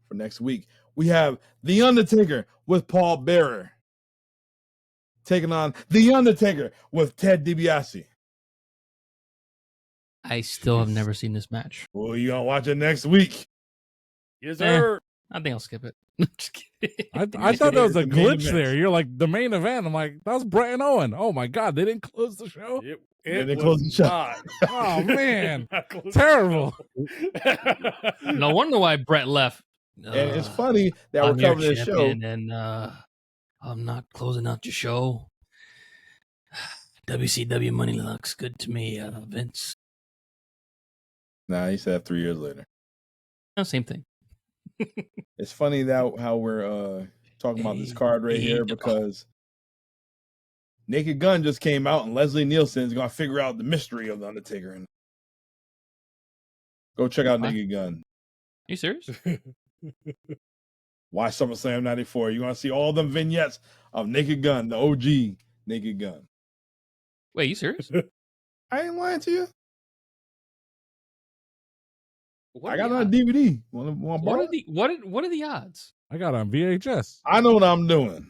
for next week. We have The Undertaker with Paul Bearer taking on The Undertaker with Ted DiBiase. I still have never seen this match. Well, you going to watch it next week. Yes, sir. I think I'll skip it. Just kidding. I thought that was a The main glitch event. there. You're like, the main event. I'm like, that was Bret and Owen. Oh my God, they didn't close the show? It And they was closed the show. not. Oh, man. Not close. Terrible. No wonder why Brett left. And it's funny that I'm we're your covering this show. champion, and I'm not closing out your show. WCW money looks good to me, Vince. Nah, he said 3 years later. No, same thing. It's funny that how we're talking about this card right here because Naked Gun just came out and Leslie Nielsen's going to figure out the mystery of The Undertaker. And go check out What? Naked Gun. Are you serious? Watch SummerSlam 94. You're going to see all the vignettes of Naked Gun, the OG Naked Gun. Wait, you serious? I ain't lying to you. What I are got it the on odds? DVD. Want to What borrow are it? the what are the odds? I got it on VHS. I know what I'm doing.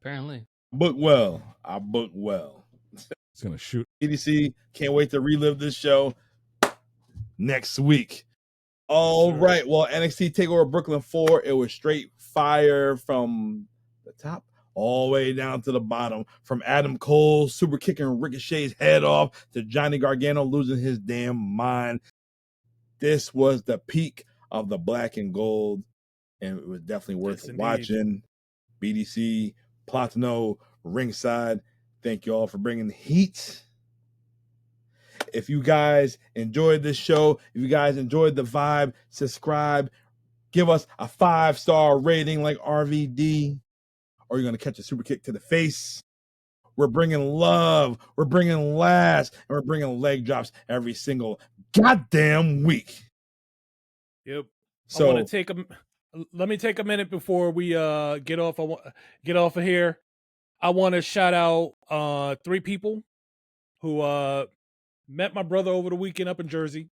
Apparently. Book well. I book well. It's going to shoot. EDC, can't wait to relive this show next week. All right. Well, NXT TakeOver Brooklyn 4, it was straight fire from the top all the way down to the bottom. From Adam Cole super kicking Ricochet's head off to Johnny Gargano losing his damn mind. This was the peak of the black and gold, and it was definitely worth Yes, indeed. watching. BDC, Platino, ringside. Thank you all for bringing the heat. If you guys enjoyed this show, if you guys enjoyed the vibe, subscribe, give us a 5-star rating like RVD, or you're going to catch a super kick to the face. We're bringing love, we're bringing laughs, and we're bringing leg drops every single goddamn week. Yep. So I want to take let me take a minute before we get off. Get off of here. I want to shout out 3 people who met my brother over the weekend up in Jersey.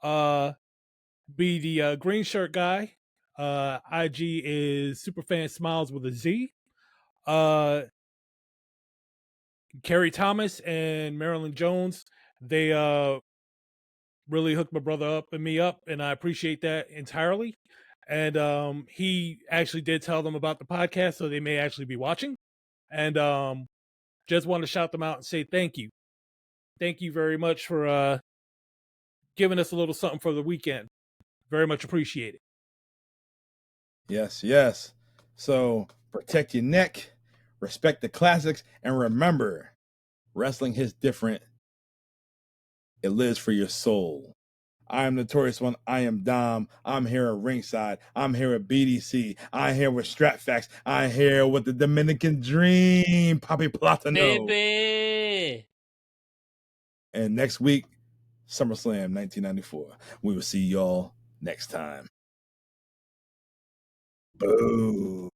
Be the green shirt guy. IG is Superfan Smiles with a Z. Kerry Thomas and Marilyn Jones. They really hooked my brother up and me up, and I appreciate that entirely. And he actually did tell them about the podcast, so they may actually be watching. And just want to shout them out and say thank you. Thank you very much for giving us a little something for the weekend. Very much appreciated. Yes, yes. So protect your neck, respect the classics, and remember, wrestling hits different. It lives for your soul. I am Notorious One. I am Dom. I'm here at ringside. I'm here at BDC. I'm here with StratFacts. I'm here with the Dominican Dream, Papi Platano. Baby. And next week, SummerSlam 1994. We will see y'all next time. Boo.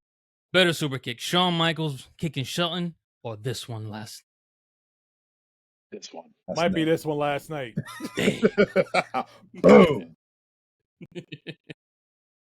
Better super kick. Shawn Michaels kicking Shelton or this one last? This one. Might be this one last night. Boom.